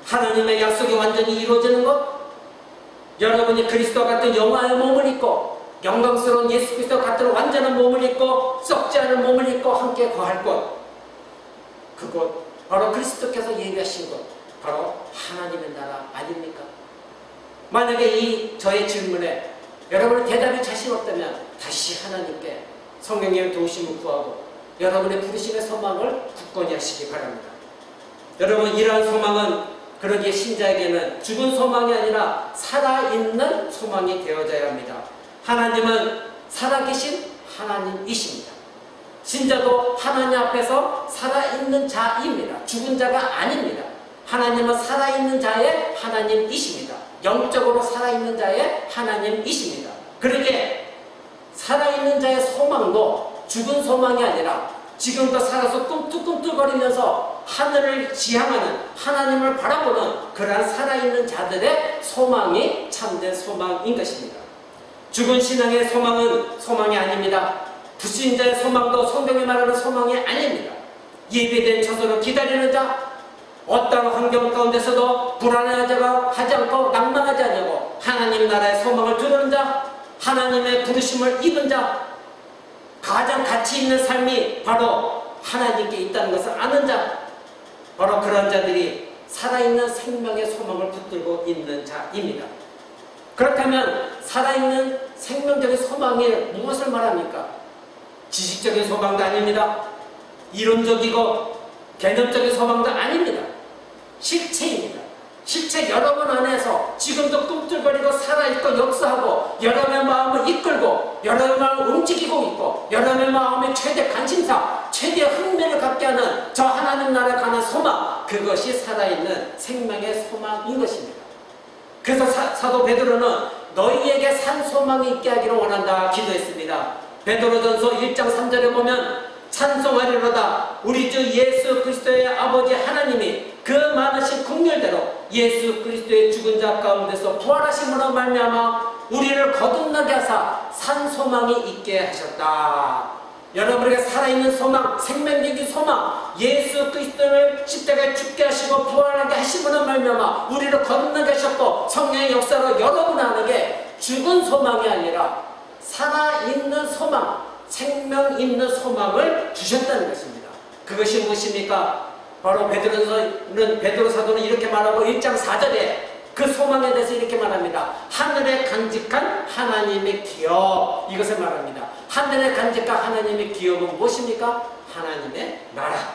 하나님의 약속이 완전히 이루어지는 것, 여러분이 그리스도와 같은 영화의 몸을 입고 영광스러운 예수 그리스도와 같은 완전한 몸을 입고 썩지 않은 몸을 입고 함께 거할 것, 그곳 바로 그리스도께서 예비하신 것, 바로 하나님의 나라 아닙니까? 만약에 이 저의 질문에 여러분의 대답이 자신 없다면 다시 하나님께 성령님의 도우심을 구하고 여러분의 부르심의 소망을 굳건히 하시기 바랍니다. 여러분, 이러한 소망은 그러기에 신자에게는 죽은 소망이 아니라 살아있는 소망이 되어져야 합니다. 하나님은 살아계신 하나님이십니다. 신자도 하나님 앞에서 살아있는 자입니다. 죽은 자가 아닙니다. 하나님은 살아있는 자의 하나님이십니다. 영적으로 살아있는 자의 하나님이십니다. 그러기에 살아있는 자의 소망도 죽은 소망이 아니라 지금도 살아서 꿈틀꿈틀거리면서 하늘을 지향하는, 하나님을 바라보는 그러한 살아있는 자들의 소망이 참된 소망인 것입니다. 죽은 신앙의 소망은 소망이 아닙니다. 불신자의 소망도 성경이 말하는 소망이 아닙니다. 예비된 처소로 기다리는 자, 어떤 환경 가운데서도 불안하지 않고 낭만하지 않고 하나님 나라의 소망을 두는 자, 하나님의 부르심을 입은 자, 가장 가치 있는 삶이 바로 하나님께 있다는 것을 아는 자, 바로 그런 자들이 살아있는 생명의 소망을 붙들고 있는 자입니다. 그렇다면 살아있는 생명적인 소망이 무엇을 말합니까? 지식적인 소망도 아닙니다. 이론적이고 개념적인 소망도 아닙니다. 실체입니다. 실체 여러분 안에서 지금도 꿈틀거리고 살아있고 역사하고 여러분의 마음을 이끌고 알고 여러분의 마음을 움직이고 있고 여러분의 마음의 최대 관심사, 최대 흥미를 갖게 하는 저 하나님 나라에 관한 소망, 그것이 살아있는 생명의 소망인 것입니다. 그래서 사도 베드로는 너희에게 산 소망이 있게 하기를 원한다 기도했습니다. 베드로전서 1장 3절에 보면 찬송하리로다 우리 주 예수 그리스도의 아버지 하나님이 그 많으신 긍휼대로 예수 그리스도의 죽은 자 가운데서 부활하심으로 말미암아 우리를 거듭나게 하사 산 소망이 있게 하셨다. 여러분에게 살아있는 소망, 생명적인 소망, 예수 그리스도를 십자가에 죽게 하시고 부활하게 하심으로 말미암아 우리를 거듭나게 하셨고 성령의 역사로 여러분 안에게 죽은 소망이 아니라 살아있는 소망, 생명 있는 소망을 주셨다는 것입니다. 그것이 무엇입니까? 바로 베드로 사도는 이렇게 말하고 1장 4절에 그 소망에 대해서 이렇게 말합니다. 하늘에 간직한 하나님의 기업, 이것을 말합니다. 하늘에 간직한 하나님의 기업은 무엇입니까? 하나님의 나라.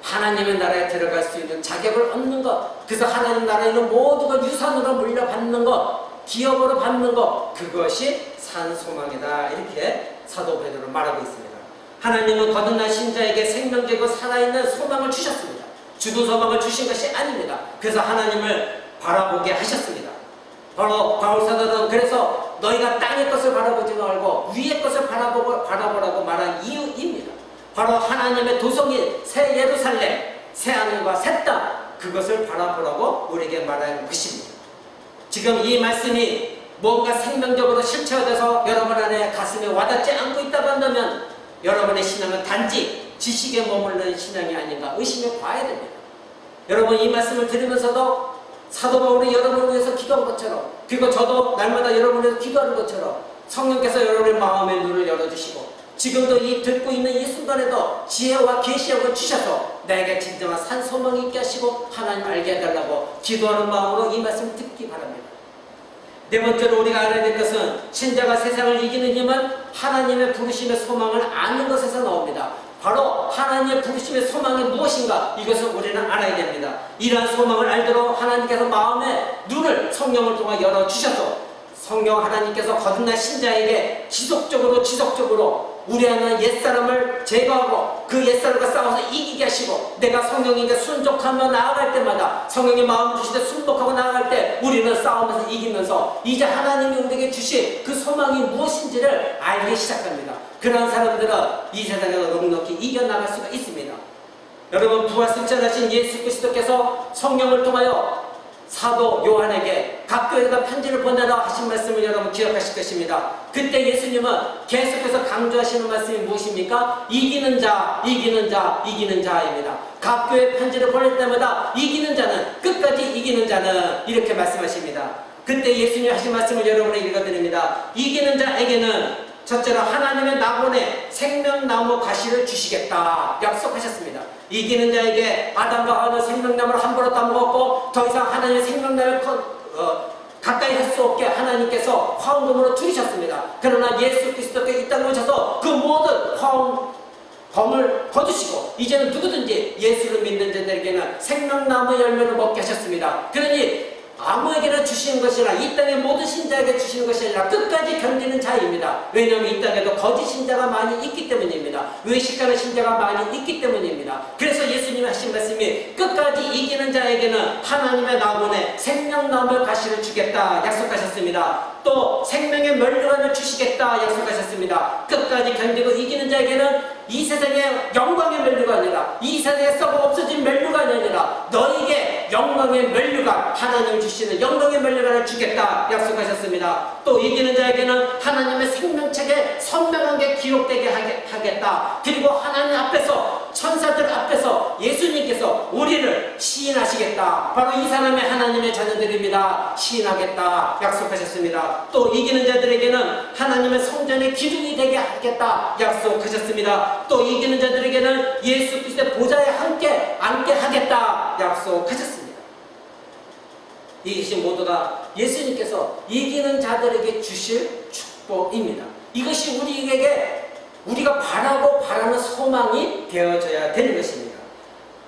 하나님의 나라에 들어갈 수 있는 자격을 얻는 것, 그래서 하나님 나라에 있는 모든 것 유산으로 물려받는 것, 기업으로 받는 것, 그것이 산 소망이다. 이렇게 사도 베드로는 말하고 있습니다. 하나님은 거듭난 신자에게 생명적이고 살아있는 소망을 주셨습니다. 죽은 소망을 주신 것이 아닙니다. 그래서 하나님을 바라보게 하셨습니다. 바로 바울 사도는 그래서 너희가 땅의 것을 바라보지 말고 위의 것을 바라보라고 말한 이유입니다. 바로 하나님의 도성인 새 예루살렘, 새 하늘과 새 땅, 그것을 바라보라고 우리에게 말하는 것입니다. 지금 이 말씀이 뭔가 생명적으로 실체화돼서 여러분 안에 가슴에 와닿지 않고 있다고 한다면 여러분의 신앙은 단지 지식에 머무르는 신앙이 아닌가 의심해 봐야 됩니다. 여러분 이 말씀을 들으면서도 사도 바울이 여러분을 위해서 기도한 것처럼, 그리고 저도 날마다 여러분을 위해서 기도하는 것처럼 성령께서 여러분의 마음의 눈을 열어주시고 지금도 이 듣고 있는 이 순간에도 지혜와 계시력을 주셔서 나에게 진정한 산 소망이 있게 하시고 하나님 알게 해달라고 기도하는 마음으로 이 말씀을 듣기 바랍니다. 네 번째로 우리가 알아야 될 것은 신자가 세상을 이기는 힘은 하나님의 부르심의 소망을 아는 것에서 나옵니다. 바로 하나님의 부르심의 소망이 무엇인가, 이것을 우리는 알아야 됩니다. 이러한 소망을 알도록 하나님께서 마음의 눈을 성령을 통해 열어주셔서 성령 하나님께서 거듭난 신자에게 지속적으로 우리 안에 옛사람을 제거하고 그 옛사람과 싸워서 이기게 하시고, 내가 성령에게 순종하며 나아갈 때마다 성령의 마음을 주실 때 순복하고 나아갈 때 우리는 싸우면서 이기면서 이제 하나님이 우리에게 주신 그 소망이 무엇인지를 알기 시작합니다. 그런 사람들은 이 세상에서 넉넉히 이겨나갈 수가 있습니다. 여러분, 부활승천하신 예수 그리스도께서 성령을 통하여 사도 요한에게 각 교회가 편지를 보내라 하신 말씀을 여러분 기억하실 것입니다. 그때 예수님은 계속해서 강조하시는 말씀이 무엇입니까? 이기는 자, 이기는 자, 이기는 자입니다. 각 교회 편지를 보낼 때마다 이기는 자는, 끝까지 이기는 자는, 이렇게 말씀하십니다. 그때 예수님이 하신 말씀을 여러분에게 읽어드립니다. 이기는 자에게는 첫째로 하나님의 낙원에 생명나무 가시를 주시겠다 약속하셨습니다. 이기는 자에게 아담과 하와는 생명나무를 함부로 따먹었고 더 이상 하나님의 생명나무를 가까이 할 수 없게 하나님께서 화원금으로 줄이셨습니다. 그러나 예수 그리스도께 이 땅에 오셔서 그 모든 화원금을 거두시고 이제는 누구든지 예수를 믿는 자들에게는 생명나무 열매를 먹게 하셨습니다. 그러니 아무에게나 주시는 것이 아니라 이 땅의 모든 신자에게 주시는 것이 아니라 끝까지 견디는 자입니다. 왜냐하면 이 땅에도 거짓 신자가 많이 있기 때문입니다. 외식하는 신자가 많이 있기 때문입니다. 그래서 예수님이 하신 말씀이 끝까지 이기는 자에게는 하나님의 낙원에 생명나무 가시를 주겠다 약속하셨습니다. 또 생명의 면류관을 주시겠다 약속하셨습니다. 끝까지 견디고 이기는 자에게는 이 세상의 영광의 면류가 아니라, 이 세상에 썩어 없어진 면류관이 아니라 너에게 영광의 면류관, 하나님 주시는 영광의 면류관을 주겠다 약속하셨습니다. 또 이기는 자에게는 하나님의 생명책에 선명하게 기록되게 하겠다. 그리고 하나님 앞에서, 천사들 앞에서 예수님께서 우리를 시인하시겠다. 바로 이 사람이 하나님의 자녀들입니다. 시인하겠다 약속하셨습니다. 또 이기는 자들에게는 하나님의 성전의 기둥이 되게 하겠다 약속하셨습니다. 또 이기는 자들에게는 예수 그리스도의 보좌에 함께 앉게 하겠다 약속하셨습니다. 이것이 모두가 예수님께서 이기는 자들에게 주실 축복입니다. 이것이 우리에게 우리가 바라고 바라는 소망이 되어져야 되는 것입니다.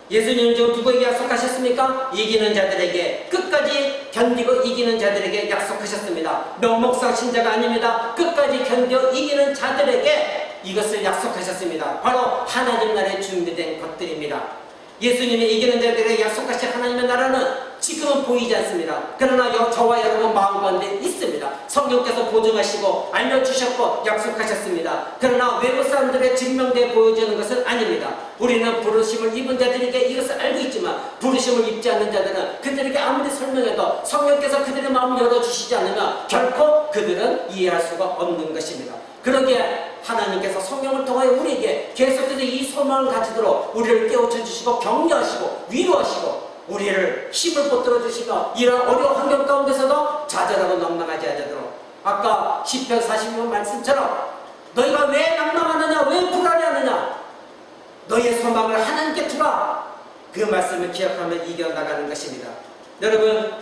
예수님은 지금 누구에게 약속하셨습니까? 이기는 자들에게, 끝까지 견디고 이기는 자들에게 약속하셨습니다. 명목상 신자가 아닙니다. 끝까지 견뎌 이기는 자들에게 이것을 약속하셨습니다. 바로 하나님 나라에 준비된 것들입니다. 예수님이 이기는 자들에게 약속하신 하나님의 나라는 지금은 보이지 않습니다. 그러나 저와 여러분 마음 가운데 있습니다. 성령께서 보증하시고 알려주셨고 약속하셨습니다. 그러나 외부 사람들의 증명되어 보여지는 것은 아닙니다. 우리는 부르심을 입은 자들에게 이것을 알고 있지만 부르심을 입지 않는 자들은 그들에게 아무리 설명해도 성령께서 그들의 마음을 열어주시지 않으면 결코 그들은 이해할 수가 없는 것입니다. 그러기에 하나님께서 성령을 통하여 우리에게 계속해서 이 소망을 가지도록 우리를 깨우쳐 주시고 격려하시고 위로하시고 우리를 힘을 붙들어 주시고 이런 어려운 환경 가운데서도 좌절하고 낭망하지 않도록 아까 시편 40편 말씀처럼 너희가 왜 낭망하느냐, 왜 불안해하느냐, 너희의 소망을 하나님께 두라, 그 말씀을 기억하며 이겨나가는 것입니다. 여러분,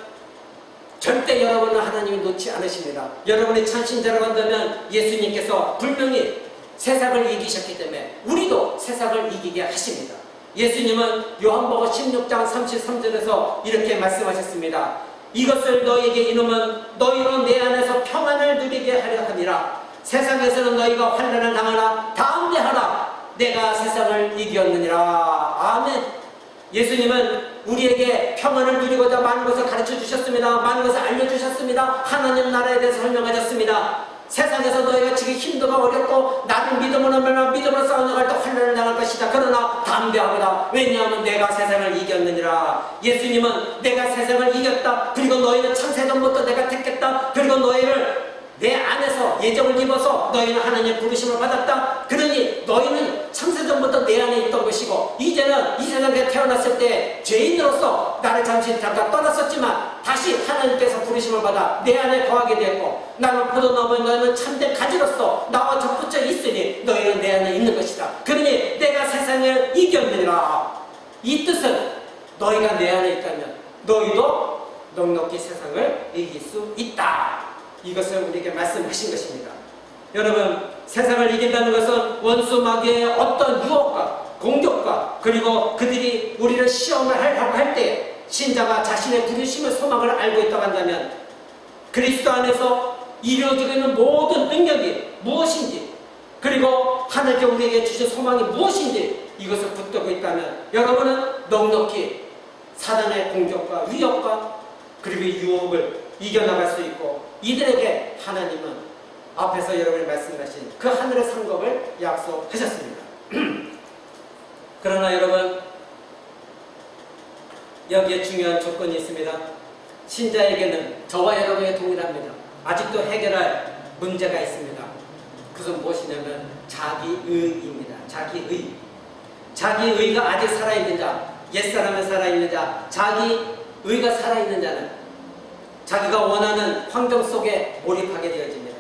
절대 여러분은 하나님이 놓지 않으십니다. 여러분이 참신자라고 한다면 예수님께서 분명히 세상을 이기셨기 때문에 우리도 세상을 이기게 하십니다. 예수님은 요한복음 16장 33절에서 이렇게 말씀하셨습니다. 이것을 너희에게 이르면 너희로 내 안에서 평안을 누리게 하려 함이라. 세상에서는 너희가 환난을 당하나 담대하라. 내가 세상을 이겼느니라. 아멘. 예수님은 우리에게 평안을 누리고자 많은 것을 가르쳐 주셨습니다. 많은 것을 알려주셨습니다. 하나님 나라에 대해서 설명하셨습니다. 세상에서 너희가 지금 힘들고 어렵고 나를 믿음으로 하면 믿음으로 싸워나갈 때 환난을 당할 것이다. 그러나 담대하거라. 왜냐하면 내가 세상을 이겼느니라. 예수님은 내가 세상을 이겼다. 그리고 너희는 창세전부터 내가 택했다. 그리고 너희를 내 안에서 예정을 입어서 너희는 하나님의 부르심을 받았다. 그러니 너희는 창세전부터 내 안에 있던 것이고 이제는 이 세상에 태어났을 때 죄인으로서 나를 잠깐 떠났었지만 다시 하나님께서 부르심을 받아 내 안에 거하게 되었고 나는 포도나무에 너희는 참된 가지로서 나와 접붙여 있으니 너희는 내 안에 있는 것이다. 그러니 내가 세상을 이겼느니라. 이 뜻은 너희가 내 안에 있다면 너희도 넉넉히 세상을 이길 수 있다. 이것을 우리에게 말씀하신 것입니다. 여러분, 세상을 이긴다는 것은 원수 마귀의 어떤 유혹과 공격과 그리고 그들이 우리를 시험을 하려고 할 때 신자가 자신의 부르심의 소망을 알고 있다고 한다면 그리스도 안에서 이루어지고 있는 모든 능력이 무엇인지 그리고 하나님께 우리에게 주신 소망이 무엇인지 이것을 붙들고 있다면 여러분은 넉넉히 사단의 공격과 위협과 그리고 유혹을 이겨나갈 수 있고 이들에게 하나님은 앞에서 여러분이 말씀하신 그 하늘의 상급을 약속하셨습니다. 그러나 여러분, 여기에 중요한 조건이 있습니다. 신자에게는 저와 여러분이 동일합니다. 아직도 해결할 문제가 있습니다. 그것은 무엇이냐면 자기의입니다. 자기의. 자기의가 아직 살아있는 자, 옛사람에 살아있는 자, 자기의가 살아있는 자는 자기가 원하는 환경 속에 몰입하게 되어집니다.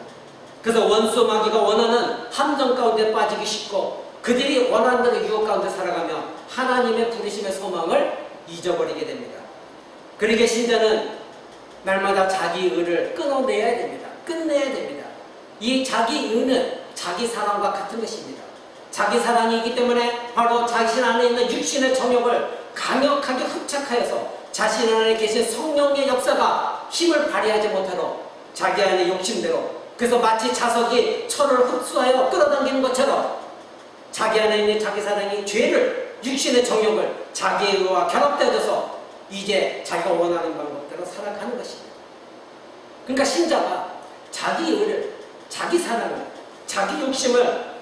그래서 원수 마귀가 원하는 함정 가운데 빠지기 쉽고 그들이 원하는 대로 유혹 가운데 살아가며 하나님의 부르심의 소망을 잊어버리게 됩니다. 그러기에 신자는 날마다 자기 의를 끊어내야 됩니다. 끝내야 됩니다. 이 자기 의는 자기 사랑과 같은 것입니다. 자기 사랑이기 때문에 바로 자신 안에 있는 육신의 정욕을 강력하게 흡착하여서 자신 안에 계신 성령의 역사가 힘을 발휘하지 못하도록 자기 안의 욕심대로 그래서 마치 자석이 철을 흡수하여 끌어당기는 것처럼 자기 안에 있는 자기 사랑이 죄를 육신의 정욕을 자기의 의와 결합되어져서 이제 자기가 원하는 방법대로 살아가는 것입니다. 그러니까 신자가 자기 의를 자기 사랑을 자기 욕심을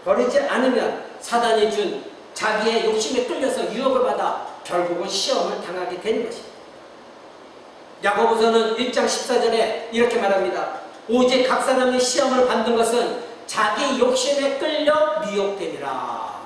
버리지 않으면 사단이 준 자기의 욕심에 끌려서 유혹을 받아 결국은 시험을 당하게 되는 것입니다. 야고보서는 1장 14절에 이렇게 말합니다. 오직 각 사람이 시험을 받는 것은 자기 욕심에 끌려 미혹되니라.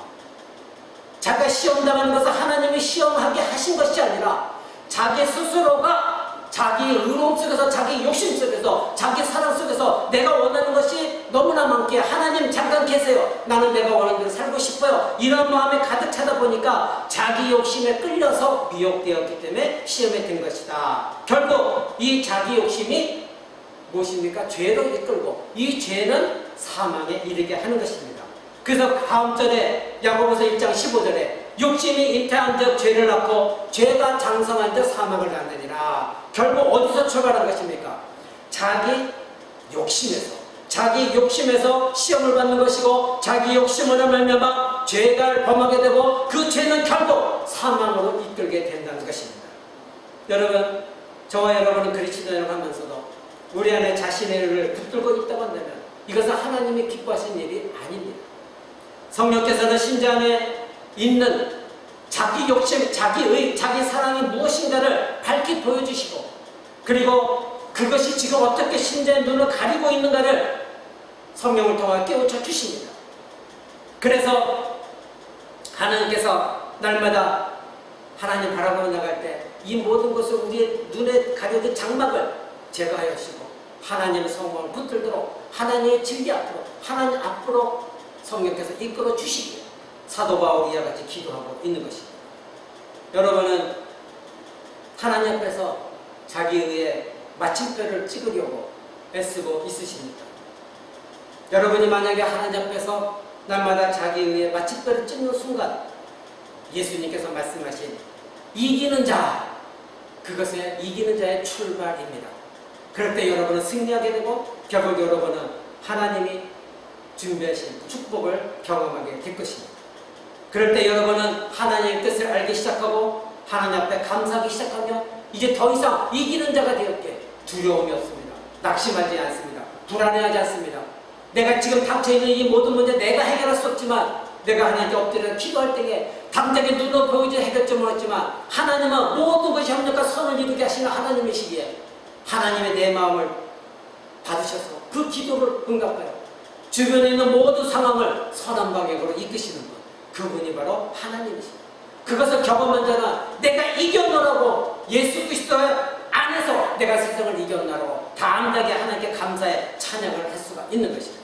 자기가 시험당하는 것은 하나님이 시험하게 하신 것이 아니라 자기 스스로가 자기 의로움 속에서 자기 욕심 속에서 자기 사랑 속에서 내가 원하는 것이 너무나 많기에 하나님 잠깐 계세요. 나는 내가 원하는 대로 살고 싶어요. 이런 마음에 가득 차다 보니까 자기 욕심에 끌려서 미혹되었기 때문에 시험에 든 것이다. 결국 이 자기 욕심이 무엇입니까? 죄로 이끌고 이 죄는 사망에 이르게 하는 것입니다. 그래서 다음 절에 야고보서 1장 15절에 욕심이 잉태한 적 죄를 낳고 죄가 장성한 적 사망을 낳느니라. 결국 어디서 출발한 것입니까? 자기 욕심에서 시험을 받는 것이고, 자기 욕심으로 말미암아 죄를 범하게 되고, 그 죄는 결국 사망으로 이끌게 된다는 것입니다. 여러분, 저와 여러분은 그리스도인을 하면서도 우리 안에 자신의 의를 붙들고 있다고 한다면 이것은 하나님이 기뻐하시는 일이 아닙니다. 성령께서는 신자 안에 있는 자기 욕심, 자기 사랑이 무엇인가를 밝히 보여주시고, 그리고 그것이 지금 어떻게 신자의 눈을 가리고 있는가를 성령을 통해 깨우쳐 주십니다. 그래서 하나님께서 날마다 하나님 바라보며 나갈 때 이 모든 것을 우리의 눈에 가려진 장막을 제거하여 주시고, 하나님의 성령을 붙들도록 하나님의 진리 앞으로, 하나님 앞으로 성령께서 이끌어 주시기에 사도 바울이 이와 같이 기도하고 있는 것입니다. 여러분은 하나님 앞에서 자기 의에 마침표를 찍으려고 애쓰고 있으십니까? 여러분이 만약에 하나님 앞에서 날마다 자기 의에 마침표를 찍는 순간 예수님께서 말씀하신 이기는 자, 그것은 이기는 자의 출발입니다. 그럴 때 여러분은 승리하게 되고, 결국 여러분은 하나님이 준비하신 축복을 경험하게 될 것입니다. 그럴 때 여러분은 하나님의 뜻을 알기 시작하고 하나님 앞에 감사하기 시작하며 이제 더 이상 이기는 자가 되었기에 두려움이 없습니다. 낙심하지 않습니다. 불안해하지 않습니다. 내가 지금 닥쳐있는 이 모든 문제 내가 해결할 수 없지만, 내가 하나님께 엎드려 기도할 때에 당장에 눈으로 보이지 해결점은 없지만 하나님은 모든 것이 협력과 선을 이루게 하시는 하나님이시기에 하나님의 내 마음을 받으셔서 그 기도를 응답하여 주변에 있는 모든 상황을 선한 방향으로 이끄시는 분, 그분이 바로 하나님이십니다. 그것을 경험한 자는 내가 이겨내라고, 예수 그리스도의 안에서 내가 세상을 이겨내라고 담대하게 하나님께 감사의 찬양을 할 수가 있는 것입니다.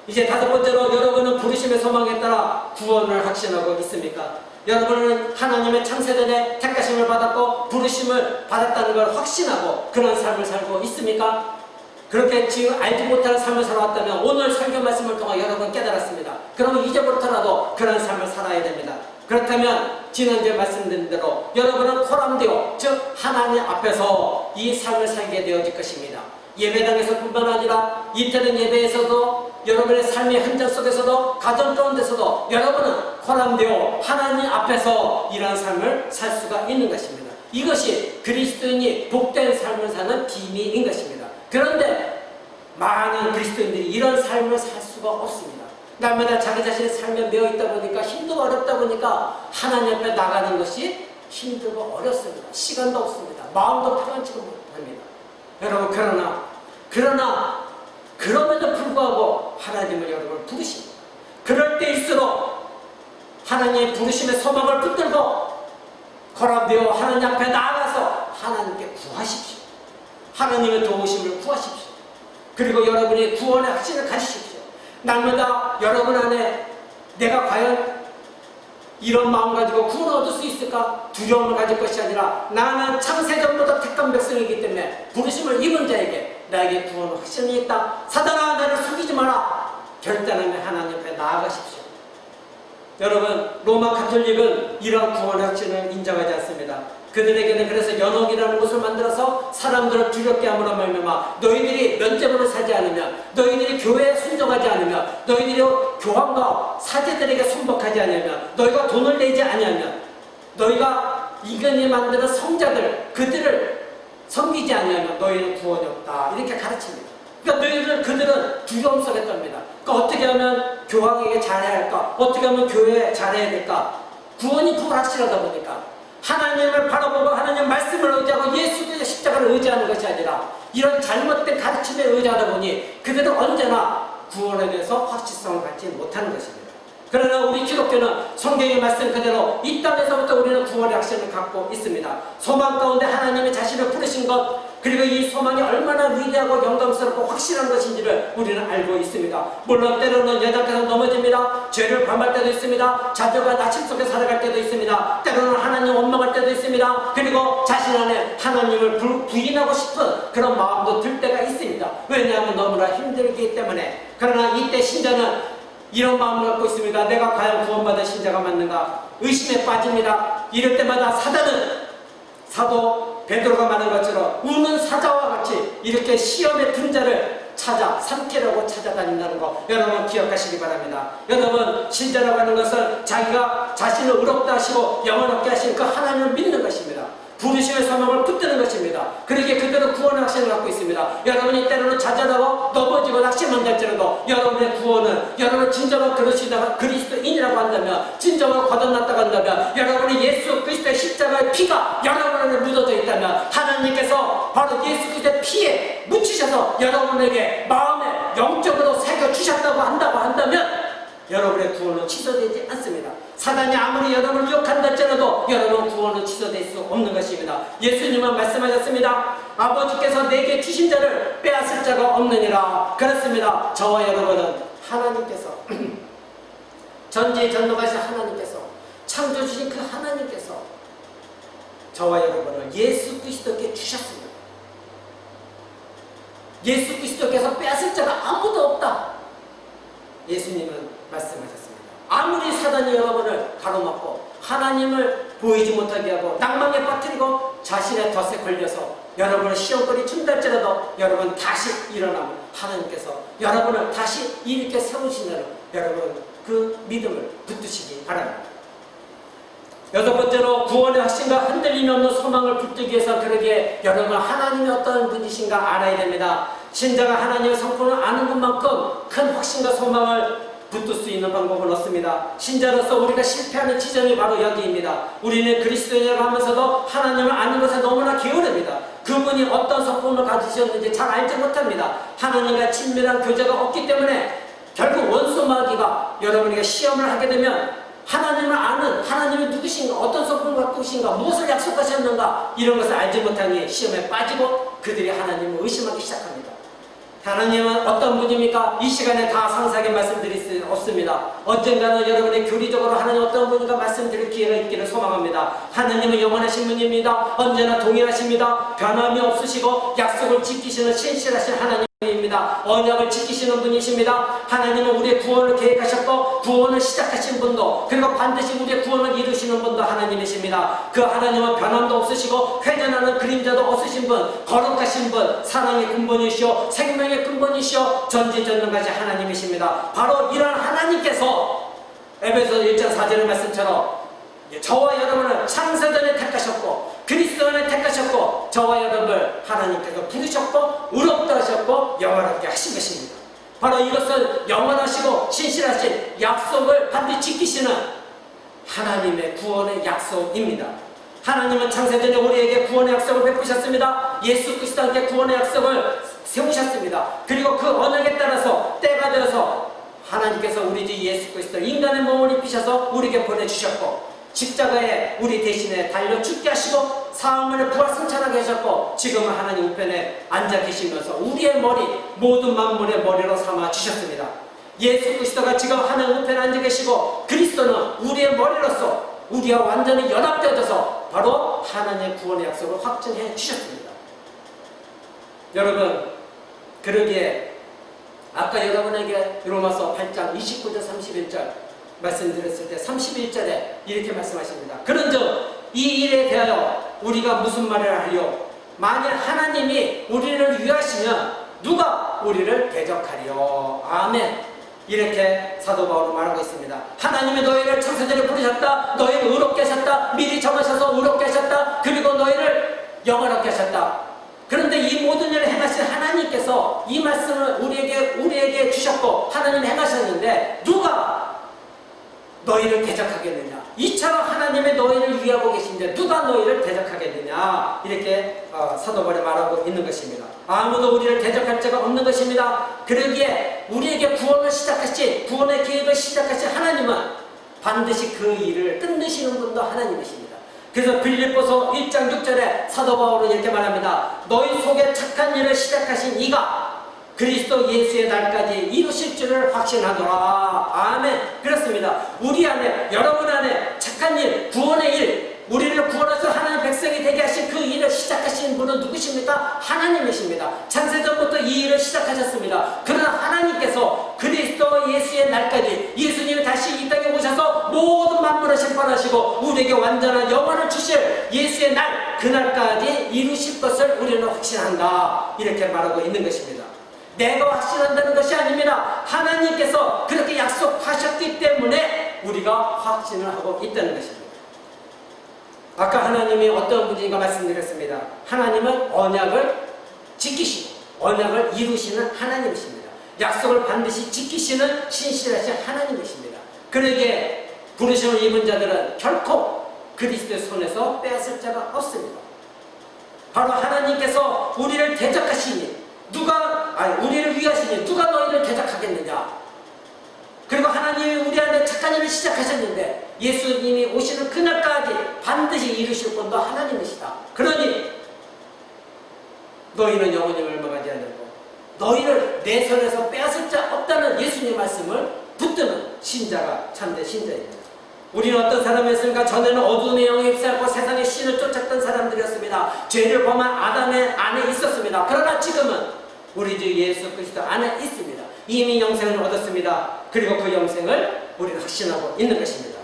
이제 다섯 번째로, 여러분은 부르심의 소망에 따라 구원을 확신하고 있습니까? 여러분은 하나님의 창세전에 택하심을 받았고 부르심을 받았다는 걸 확신하고 그런 삶을 살고 있습니까? 그렇게 지금 알지 못하는 삶을 살아왔다면 오늘 설교 말씀을 통해 여러분 깨달았습니다. 그러면 이제부터라도 그런 삶을 살아야 됩니다. 그렇다면 지난주에 말씀드린 대로 여러분은 코람디오, 즉 하나님 앞에서 이 삶을 살게 되어질 것입니다. 예배당에서 뿐만 아니라 이태는 예배에서도, 여러분의 삶의 현장 속에서도, 가정 가운데서도 여러분은 코람디오, 하나님 앞에서 이런 삶을 살 수가 있는 것입니다. 이것이 그리스도인이 복된 삶을 사는 비밀인 것입니다. 그런데 많은 그리스도인들이 이런 삶을 살 수가 없습니다. 날마다 자기 자신의 삶에 매여 있다 보니까, 힘들고 어렵다 보니까 하나님 앞에 나가는 것이 힘들고 어렵습니다. 시간도 없습니다. 마음도 편안치가 못합니다. 여러분, 그럼에도 불구하고 하나님을 여러분을 부르십니다. 그럴 때일수록 하나님의 부르심의 소망을 붙들고 코람디오 하나님 앞에 나아가서 하나님께 구하십시오. 하나님의 도우심을 구하십시오. 그리고 여러분이 구원의 확신을 가지십시오. 날마다 여러분 안에 내가 과연 이런 마음 가지고 구원을 얻을 수 있을까? 두려움을 가질 것이 아니라 나는 창세전부터 택한 백성이기 때문에 부르심을 입은 자에게 나에게 구원의 확신이 있다. 사단아, 나를 속이지 마라. 결단하며 하나님 앞에 나아가십시오. 여러분, 로마 가톨릭은 이런 구원의 확신을 인정하지 않습니다. 그들에게는 그래서 연옥이라는 것을 만들어서 사람들을 두렵게 함으로 말미암아 너희들이 면죄부를 사지 않으면, 너희들이 교회에 순종하지 않으면, 너희들이 교황과 사제들에게 순복하지 않으면, 너희가 돈을 내지 않으면, 너희가 이근이 만드는 성자들, 그들을 섬기지 않으면 너희는 구원이 없다. 이렇게 가르칩니다. 그러니까 그들은 두려움 속에 떱니다. 그러니까 어떻게 하면 교황에게 잘해야 할까? 어떻게 하면 교회에 잘해야 될까? 구원이 불확실하다 보니까 하나님을 바라보고 하나님 말씀을 의지하고 예수 그리스도의 십자가를 의지하는 것이 아니라 이런 잘못된 가르침에 의지하다 보니 그들은 언제나 구원에 대해서 확실성을 갖지 못하는 것입니다. 그러나 우리 기독교는 성경의 말씀 그대로 이 땅에서부터 우리는 구원의 확신을 갖고 있습니다. 소망 가운데 하나님의 자신을 부르신 것, 그리고 이 소망이 얼마나 위대하고 영광스럽고 확실한 것인지를 우리는 알고 있습니다. 물론 때로는 연약해서 넘어집니다. 죄를 범할 때도 있습니다. 자녀가 낙심 속에 살아갈 때도 있습니다. 때로는 하나님 원망할 때도 있습니다. 그리고 자신 안에 하나님을 부인하고 싶은 그런 마음도 들 때가 있습니다. 왜냐하면 너무나 힘들기 때문에. 그러나 이때 신자는 이런 마음을 갖고 있습니다. 내가 과연 구원받은 신자가 맞는가? 의심에 빠집니다. 이럴 때마다 사단은 사도 베드로가 말한 것처럼 우는 사자와 같이 이렇게 시험의 든 자를 찾아 삼키려고 찾아다닌다는 거 여러분 기억하시기 바랍니다. 여러분 신자라고 하는 것은 자기가 자신을 의롭다 하시고 영원롭게 하신 그 하나님을 믿는 것입니다. 부르심의 소망을 붙드는 것입니다. 그러기에 그들은 구원의 확신을 갖고 있습니다. 여러분이 때로는 좌절하고 넘어지고 낙심한달지라도 여러분의 구원은 여러분 진정한 그리스도인이라고 한다면, 진정한 거듭났다고 한다면, 여러분이 예수 그리스도의 십자가의 피가 여러분 안에 묻어져 있다면 하나님께서 바로 예수 그리스도의 피에 묻히셔서 여러분에게 마음에 영적으로 새겨주셨다고 한다면 여러분의 구원은 취소되지 않습니다. 사단이 아무리 여러분을 유혹한다 할지라도 여러분 구원은 취소될 수 없는 것입니다. 예수님은 말씀하셨습니다. 아버지께서 내게 주신 자를 빼앗을 자가 없느니라. 그렇습니다. 저와 여러분은 하나님께서 전지전능하신 하나님께서 창조주신 그 하나님께서 저와 여러분을 예수 그리스도께 주셨습니다. 예수 그리스도께서 빼앗을 자가 아무도 없다. 예수님은 말씀하셨습니다. 아무리 사단이 여러분을 가로막고 하나님을 보이지 못하게 하고 낭망에 빠뜨리고 자신의 덫에 걸려서 여러분을 시험거리 준달지라도 여러분 다시 일어나면 하나님께서 여러분을 다시 일으켜 세우시는 여러분 그 믿음을 붙드시기 바랍니다. 여섯 번째로 구원의 확신과 흔들림이 없는 소망을 붙들기 위해서 그러기에 여러분 하나님이 어떤 분이신가 알아야 됩니다. 신자가 하나님의 성품을 아는 것만큼 큰 확신과 소망을 붙들 수 있는 방법은 없습니다. 신자로서 우리가 실패하는 지점이 바로 여기입니다. 우리는 그리스도인이라고 하면서도 하나님을 아는 것에 너무나 게으릅니다. 그분이 어떤 성품을 가지셨는지 잘 알지 못합니다. 하나님과 친밀한 교제가 없기 때문에 결국 원수 마귀가 여러분에게 시험을 하게 되면 하나님을 아는 하나님이 누구신가, 어떤 성품을 갖고 계신가, 무엇을 약속하셨는가 이런 것을 알지 못하니 시험에 빠지고 그들이 하나님을 의심하기 시작합니다. 하나님은 어떤 분입니까? 이 시간에 다 상세하게 말씀드릴 수 없습니다. 언젠가는 여러분의 교리적으로 하나님 어떤 분인가 말씀드릴 기회가 있기를 소망합니다. 하나님은 영원하신 분입니다. 언제나 동일하십니다. 변함이 없으시고 약속을 지키시는 신실하신 하나님입니다. 언약을 지키시는 분이십니다. 하나님은 우리의 구원을 계획하셨고 구원을 시작하신 분도, 그리고 반드시 우리의 구원을 이루시는 분도 하나님이십니다. 그 하나님은 변함도 없으시고 회전하는 그림자도 없으신 분, 거룩하신 분, 사랑의 근본이시오 생명의 근본이시오 전지전능하신 하나님이십니다. 바로 이런 하나님께서 에베소 1장 4절의 말씀처럼 저와 여러분을 창세전에 택하셨고 그리스도 안에 택하셨고 저와 여러분을 하나님께서 부르셨고 의롭다 하셨고 영원하게 하신 것입니다. 바로 이것은 영원하시고 신실하신 약속을 반드시 지키시는 하나님의 구원의 약속입니다. 하나님은 창세전에 우리에게 구원의 약속을 베푸셨습니다. 예수 그리스도 함께 구원의 약속을 세우셨습니다. 그리고 그 언약에 따라서 때가 되어서 하나님께서 우리 주 예수 그리스도 인간의 몸을 입히셔서 우리에게 보내주셨고 십자가에 우리 대신에 달려 죽게 하시고 사흘 부활 승천하게 하셨고 지금은 하나님 우편에 앉아 계시면서 우리의 머리, 모든 만물의 머리로 삼아 주셨습니다. 예수 그리스도가 지금 하나님 우편에 앉아 계시고 그리스도는 우리의 머리로서 우리와 완전히 연합되어져서 바로 하나님의 구원의 약속을 확증해 주셨습니다. 여러분, 그러기에 아까 여러분에게 로마서 8장 29절 31절 말씀드렸을 때 31절에 이렇게 말씀하십니다. 그런즉 이 일에 대하여 우리가 무슨 말을 하리요? 만일 하나님이 우리를 위하시면 누가 우리를 대적하리요? 아멘. 이렇게 사도 바울은 말하고 있습니다. 하나님이 너희를 창세전에 부르셨다. 너희를 의롭게 하셨다. 미리 정하셔서 의롭게 하셨다. 그리고 너희를 영원하게 하셨다. 그런데 이 모든 일을 행하신 하나님께서 이 말씀을 우리에게 주셨고 하나님이 행하셨는데 누가 너희를 대적하겠느냐? 이처럼 하나님의 너희를 위하고 계신데 누가 너희를 대적하겠느냐? 이렇게 사도 바울이 말하고 있는 것입니다. 아무도 우리를 대적할 자가 없는 것입니다. 그러기에 우리에게 구원을 시작하신, 구원의 계획을 시작하신 하나님은 반드시 그 일을 끝내시는 분도 하나님이십니다. 그래서 빌립보서 1장 6절에 사도 바울은 이렇게 말합니다. 너희 속에 착한 일을 시작하신 이가 그리스도 예수의 날까지 이루실 줄을 확신하노라. 아멘. 그렇습니다. 우리 안에, 여러분 안에 착한 일, 구원의 일, 우리를 구원해서 하나님 백성이 되게 하신 그 일을 시작하신 분은 누구십니까? 하나님이십니다. 창세전부터 이 일을 시작하셨습니다. 그러나 하나님께서 그리스도 바로 예수의 날까지 예수님이 다시 이 땅에 오셔서 모든 만물을 심판하시고 우리에게 완전한 영원을 주실 예수의 날, 그날까지 이루실 것을 우리는 확신한다, 이렇게 말하고 있는 것입니다. 내가 확신한다는 것이 아닙니다. 하나님께서 그렇게 약속하셨기 때문에 우리가 확신을 하고 있다는 것입니다. 아까 하나님이 어떤 분인가 말씀드렸습니다. 하나님은 언약을 지키시고 언약을 이루시는 하나님이십니다. 약속을 반드시 지키시는 신실하신 하나님이십니다. 그러기에 부르심을 입은 자들은 결코 그리스도의 손에서 빼앗을 자가 없습니다. 바로 하나님께서 우리를 대적하시니 우리를 위하시니 누가 너희를 대적하겠느냐. 그리고 하나님이 우리 안에 착한 일을 시작하셨는데 예수님이 오시는 그날까지 반드시 이루실 분도 하나님이시다. 그러니 너희는 영원히 멸망하지 않고 너희를 내 손에서 빼앗을 자 없다는 예수님의 말씀을 붙드는 신자가 참된 신자입니다. 우리는 어떤 사람이었습니까? 전에는 어두움의 영에 휩싸였고 세상의 신을 쫓았던 사람들이었습니다. 죄를 범한 아담의 안에 있었습니다. 그러나 지금은 우리 주 예수 그리스도 안에 있습니다. 이미 영생을 얻었습니다. 그리고 그 영생을 우리는 확신하고 있는 것입니다.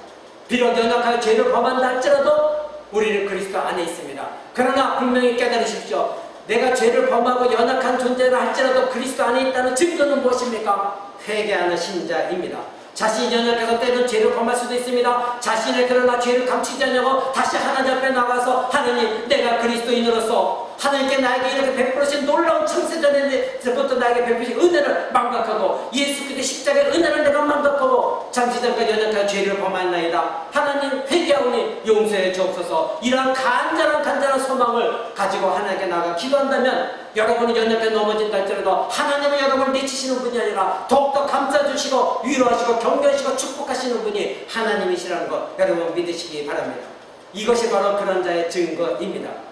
비록 연약하여 죄를 범한다 할지라도 우리는 그리스도 안에 있습니다. 그러나 분명히 깨달으십시오. 내가 죄를 범하고 연약한 존재라 할지라도 그리스도 안에 있다는 증거는 무엇입니까? 회개하는 신자입니다. 자신이 연약해서 때는 죄를 범할 수도 있습니다. 자신의 그러나 죄를 감추지 않냐고 다시 하나님 앞에 나가서 하나님, 내가 그리스도인으로서 하나님께 나에게 이렇게 베풀으신 놀라운 창세전에부터 나에게 베푸신 은혜를 망각하고 예수 그리스도의 십자가의 은혜를 내가 망각하고 잠시 잠깐 연약한 죄를 범하나이다. 하나님 회개하오니 용서해 주옵소서. 이러한 간절한 소망을 가지고 하나님께 나가 기도한다면 여러분이 연약해 넘어진다 할지라도 하나님은 여러분을 내치시는 분이 아니라 더욱더 감싸주시고 위로하시고 격려하시고 축복하시는 분이 하나님이시라는 것 여러분 믿으시기 바랍니다. 이것이 바로 그런 자의 증거입니다.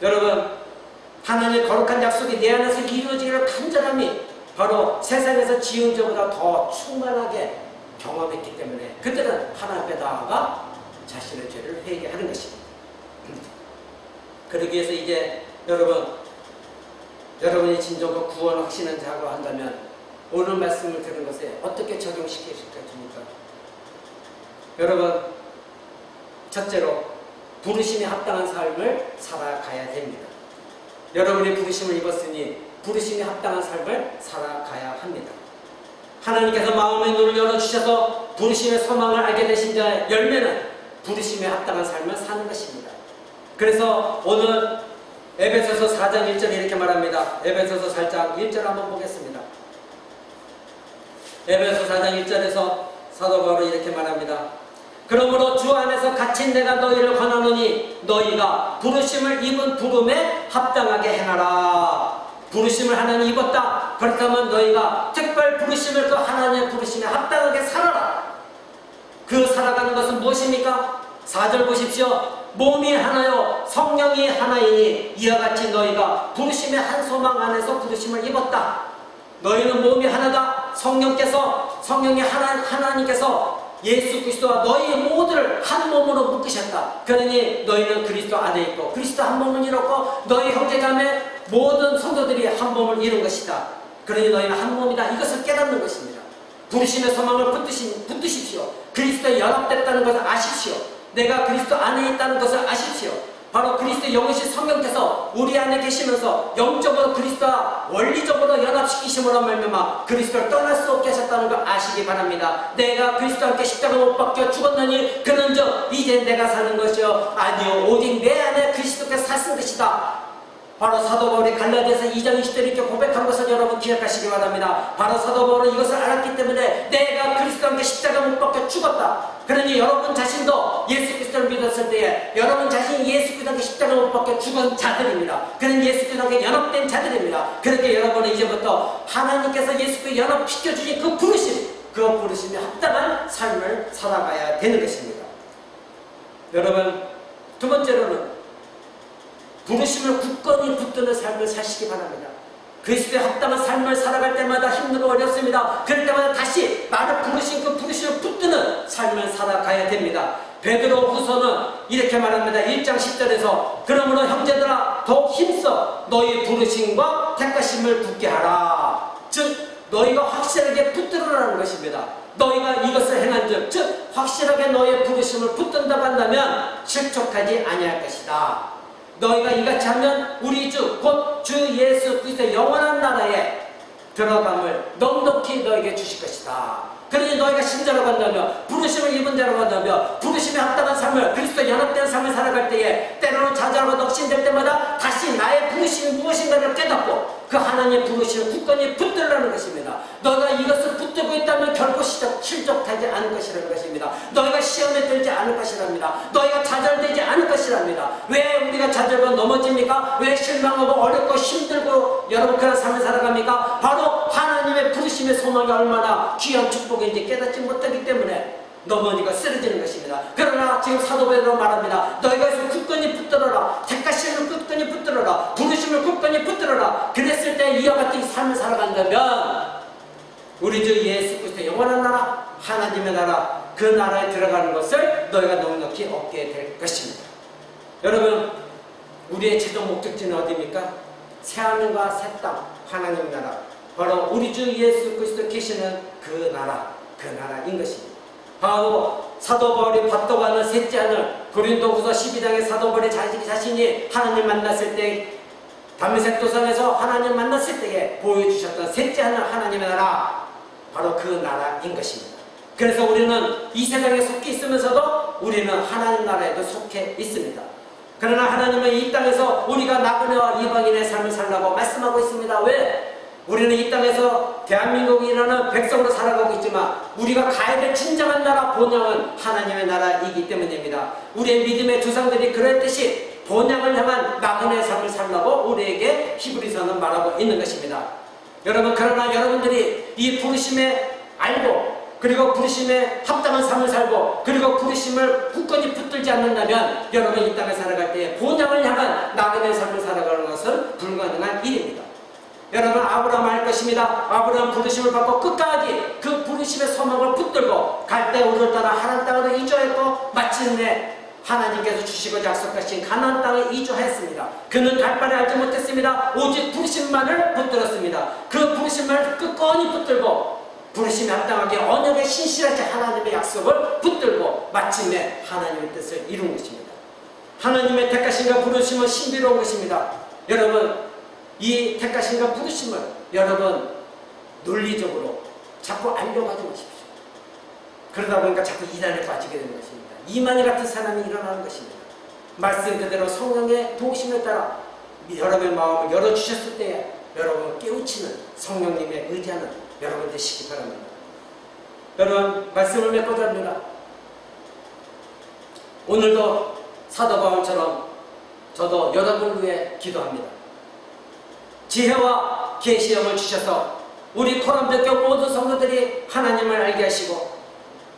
여러분, 하나님의 거룩한 약속이 내 안에서 이루어지기를 간절함이 바로 세상에서 지은 자보다 더 충만하게 경험했기 때문에 그들은 하나님 앞에 나아가 자신의 죄를 회개하는 것입니다. 그러기 위해서 이제 여러분이 진정으로 구원 확신한 자라고 한다면 오늘 말씀을 들은 것에 어떻게 적용시키십니까? 여러분, 첫째로 부르심에 합당한 삶을 살아가야 됩니다. 여러분이 부르심을 입었으니 부르심에 합당한 삶을 살아가야 합니다. 하나님께서 마음의 눈을 열어주셔서 부르심의 소망을 알게 되신 자의 열매는 부르심에 합당한 삶을 사는 것입니다. 그래서 오늘 에베소서 4장 1절 이렇게 말합니다. 에베소서 4장 1절 한번 보겠습니다. 에베소 4장 1절에서 사도 바울이 이렇게 말합니다. 그러므로 주 안에서 갇힌 내가 너희를 권하노니 너희가 부르심을 입은 부름에 합당하게 행하라. 부르심을 하나님 입었다. 그렇다면 너희가 특별 부르심을 그 하나님의 부르심에 합당하게 살아라. 그 살아가는 것은 무엇입니까? 4절 보십시오. 몸이 하나요 성령이 하나이니 이와 같이 너희가 부르심의 한 소망 안에서 부르심을 입었다. 너희는 몸이 하나다. 성령이 하나님께서 예수 그리스도와 너희 모두를 한 몸으로 묶으셨다. 그러니 너희는 그리스도 안에 있고 그리스도 한 몸을 이뤘고 너희 형제자매 모든 성도들이 한 몸을 이룬 것이다. 그러니 너희는 한 몸이다. 이것을 깨닫는 것입니다. 부르심의 소망을 붙드십시오. 그리스도에 연합됐다는 것을 아십시오. 내가 그리스도 안에 있다는 것을 아십시오. 바로 그리스도의 영이신 성령께서 우리 안에 계시면서 영적으로 그리스도와 원리적으로 연합시키심으로 말미암아 그리스도를 떠날 수 없게 하셨다는 걸 아시기 바랍니다. 내가 그리스도와 함께 십자가 못 박혀 죽었나니 그런즉 이제 내가 사는 것이요 아니요 오직 내 안에 그리스도께서 사신 것이다. 바로 사도 바울이 갈라디아서 2장 20절에 이렇게 고백한 것을 여러분 기억하시기 바랍니다. 바로 사도 바울은 이것을 알았기 때문에 내가 그리스도와 함께 십자가 못 박혀 죽었다. 그러니 여러분 자신도 예수 그리스도를 믿었을 때에 여러분 자신이 예수 그리스도와 함께 십자가 못 박혀 죽은 자들입니다. 그는 예수 그리스도와 함께 연합된 자들입니다. 그렇게 여러분은 이제부터 하나님께서 예수 그리스도와 연합시켜주신 그 부르심에 합당한 삶을 살아가야 되는 것입니다. 여러분, 두 번째로는 부르심을 굳건히 붙드는 삶을 사시기 바랍니다. 그리스도에 합당한 삶을 살아갈 때마다 힘들고 어렵습니다. 그럴 때마다 다시 나를 부르신 그 부르심을 붙드는 삶을 살아가야 됩니다. 베드로 후서는 이렇게 말합니다. 1장 10절에서 그러므로 형제들아 더욱 힘써 너희 부르심과 택하심을 붙게 하라. 즉 너희가 확실하게 붙들으라는 것입니다. 너희가 이것을 행한즉 즉 확실하게 너희의 부르심을 붙든다고 한다면 실족하지 아니할 것이다. 너희가 이같이 하면 우리 주 곧 주 예수 그리스도의 영원한 나라에 들어감을 넉넉히 너에게 주실 것이다. 그러니 너희가 신자라고 한다며 부르심을 입은 자라고 한다며 부르심에 합당한 삶을 그리스도 연합된 삶을 살아갈 때에 때로는 좌절하고 넋신될 때마다 다시 나의 부르심이 무엇인가를 깨닫고 그 하나님의 부르심을 굳건히 붙들라는 것입니다. 너희가 이것을 붙들고 있다면 결코 실족하지 않을 것이라는 것입니다. 너희가 시험에 들지 않을 것이랍니다. 너희가 좌절되지 않을 것이랍니다. 왜 우리가 좌절과 넘어집니까? 왜 실망하고 어렵고 힘들고 여러분 그런 삶을 살아갑니까? 바로 하나님의 부르심의 소망이 얼마나 귀한 축복인지 깨닫지 못하기 때문에 넘어지고 쓰러지는 것입니다. 그러나 지금 사도 베드로가 말합니다. 너희가 굳건히 붙들어라. 택하심을 굳건히 붙들어라. 부르심을 굳건히 붙들어라. 그랬을 때 이와 같은 삶을 살아간다면 우리 주 예수 그리스도의 영원한 나라, 하나님의 나라, 그 나라에 들어가는 것을 너희가 넉넉히 얻게 될 것입니다. 여러분, 우리의 최종 목적지는 어디입니까? 새하늘과 새 땅, 하나님 나라, 바로 우리 주 예수 그리스도 계시는 그 나라인 것입니다. 바로 사도 바울이 받도가는 셋째 하늘, 고린도후서 12장의 사도 바울이 자신이 하나님 만났을 때 담메색 도상에서 하나님 만났을 때에 보여주셨던 셋째 하늘 하나님의 나라, 바로 그 나라인 것입니다. 그래서 우리는 이 세상에 속해 있으면서도 우리는 하나님 나라에도 속해 있습니다. 그러나 하나님은 이 땅에서 우리가 나그네와 이방인의 삶을 살라고 말씀하고 있습니다. 왜? 우리는 이 땅에서 대한민국이라는 백성으로 살아가고 있지만 우리가 가야 될 진정한 나라 본향은 하나님의 나라이기 때문입니다. 우리의 믿음의 조상들이 그랬듯이 본향을 향한 나그네의 삶을 살라고 우리에게 히브리서는 말하고 있는 것입니다. 여러분, 그러나 여러분들이 이 부르심에 알고 그리고 부르심에 합당한 삶을 살고 그리고 부르심을 굳건히 붙들지 않는다면 여러분 이 땅에 살아갈 때 본향을 향한 나그네의 삶을 살아가는 것은 불가능한 일입니다. 여러분, 아브라함 알 것입니다. 아브라함 부르심을 받고 끝까지 그 부르심의 소망을 붙들고 갈대 우를 따라 하나님 땅으로 이주했고 마침내 하나님께서 주시고 약속하신 가나안 땅에 이주하였습니다. 그는 갈 바를 알지 못했습니다. 오직 부르심만을 붙들었습니다. 그 부르심을 끝까지 붙들고 부르심에 합당하게 언약에 신실하게 하나님의 약속을 붙들고 마침내 하나님의 뜻을 이룬 것입니다. 하나님의 택하심과 부르심은 신비로운 것입니다. 여러분, 이 택하심과 부르심을 여러분 논리적으로 자꾸 알려가지 마십시오. 그러다 보니까 자꾸 이단에 빠지게 되는 것입니다. 이만희 같은 사람이 일어나는 것입니다. 말씀 그대로 성령의 도우심에 따라 여러분의 마음을 열어주셨을 때에 여러분 깨우치는 성령님의 의지하는 여러분 되시기 바랍니다. 여러분, 말씀을 맺고자 합니다. 오늘도 사도 바울처럼 저도 여러분을 위해 기도합니다. 지혜와 계시형을 주셔서 우리 코람대교 모든 성도들이 하나님을 알게 하시고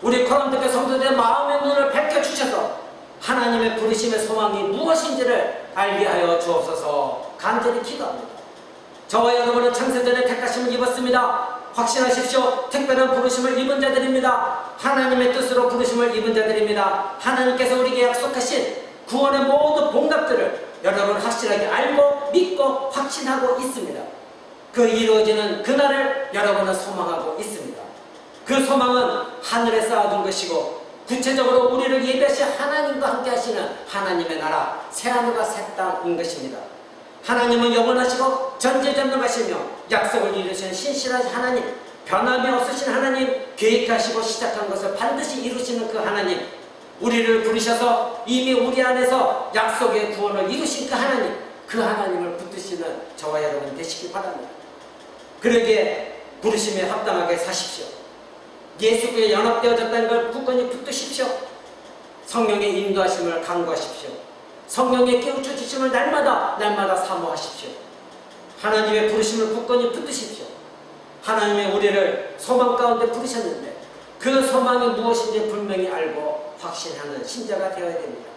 우리 코람대교 성도들의 마음의 눈을 밝혀주셔서 하나님의 부르심의 소망이 무엇인지를 알게 하여 주옵소서 간절히 기도합니다. 저와 여러분은 창세전에 택하심을 입었습니다. 확신하십시오. 특별한 부르심을 입은 자들입니다. 하나님의 뜻으로 부르심을 입은 자들입니다. 하나님께서 우리에게 약속하신 구원의 모든 복락들을 여러분 확실하게 알고 믿고 확신하고 있습니다. 그 이루어지는 그날을 여러분은 소망하고 있습니다. 그 소망은 하늘에 쌓아둔 것이고 구체적으로 우리를 예배하신 하나님과 함께 하시는 하나님의 나라 새하늘과 새 땅인 것입니다. 하나님은 영원하시고 전지전능하시며 약속을 이루시는 신실하신 하나님, 변함이 없으신 하나님, 계획하시고 시작한 것을 반드시 이루시는 그 하나님, 우리를 부르셔서 이미 우리 안에서 약속의 구원을 이루신 그 하나님을 붙드시는 저와 여러분 되시기 바랍니다. 그러기에 부르심에 합당하게 사십시오. 예수께 연합되어졌다는 걸 굳건히 붙드십시오. 성령의 인도하심을 간구하십시오. 성령의 깨우쳐 주심을 날마다 사모하십시오. 하나님의 부르심을 굳건히 붙드십시오. 하나님의 우리를 소망 가운데 부르셨는데 그 소망이 무엇인지 분명히 알고 확신하는 신자가 되어야 됩니다.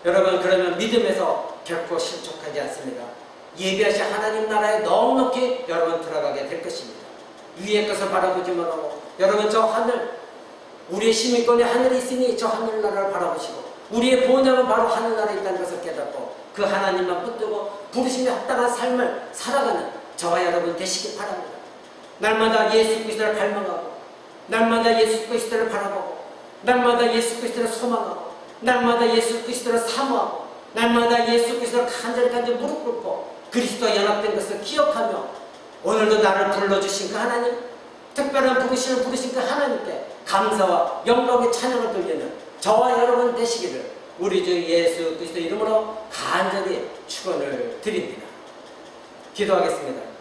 여러분, 그러면 믿음에서 결코 실족하지 않습니다. 예비하신 하나님 나라에 넉넉히 여러분 들어가게 될 것입니다. 위의 것을 바라보지 말고 여러분 저 하늘, 우리의 시민권이 하늘에 있으니 저 하늘나라를 바라보시고 우리의 본향은 바로 하늘나라에 있다는 것을 깨닫고 그 하나님만 붙들고 부르심에 합당한 삶을 살아가는 저와 여러분 되시기 바랍니다. 날마다 예수 그리스도를 갈망하고, 날마다 예수 그리스도를 바라보고, 날마다 예수 그리스도를 소망하고, 날마다 예수 그리스도를 사모하고, 날마다 예수 그리스도를 간절히 무릎 꿇고 그리스도와 연합된 것을 기억하며 오늘도 나를 불러주신 그 하나님, 특별한 부르심을 부르신 그 하나님께 감사와 영광의 찬양을 돌리는 저와 여러분 되시기를 우리 주 예수 그리스도 이름으로 간절히 축원을 드립니다. 기도하겠습니다.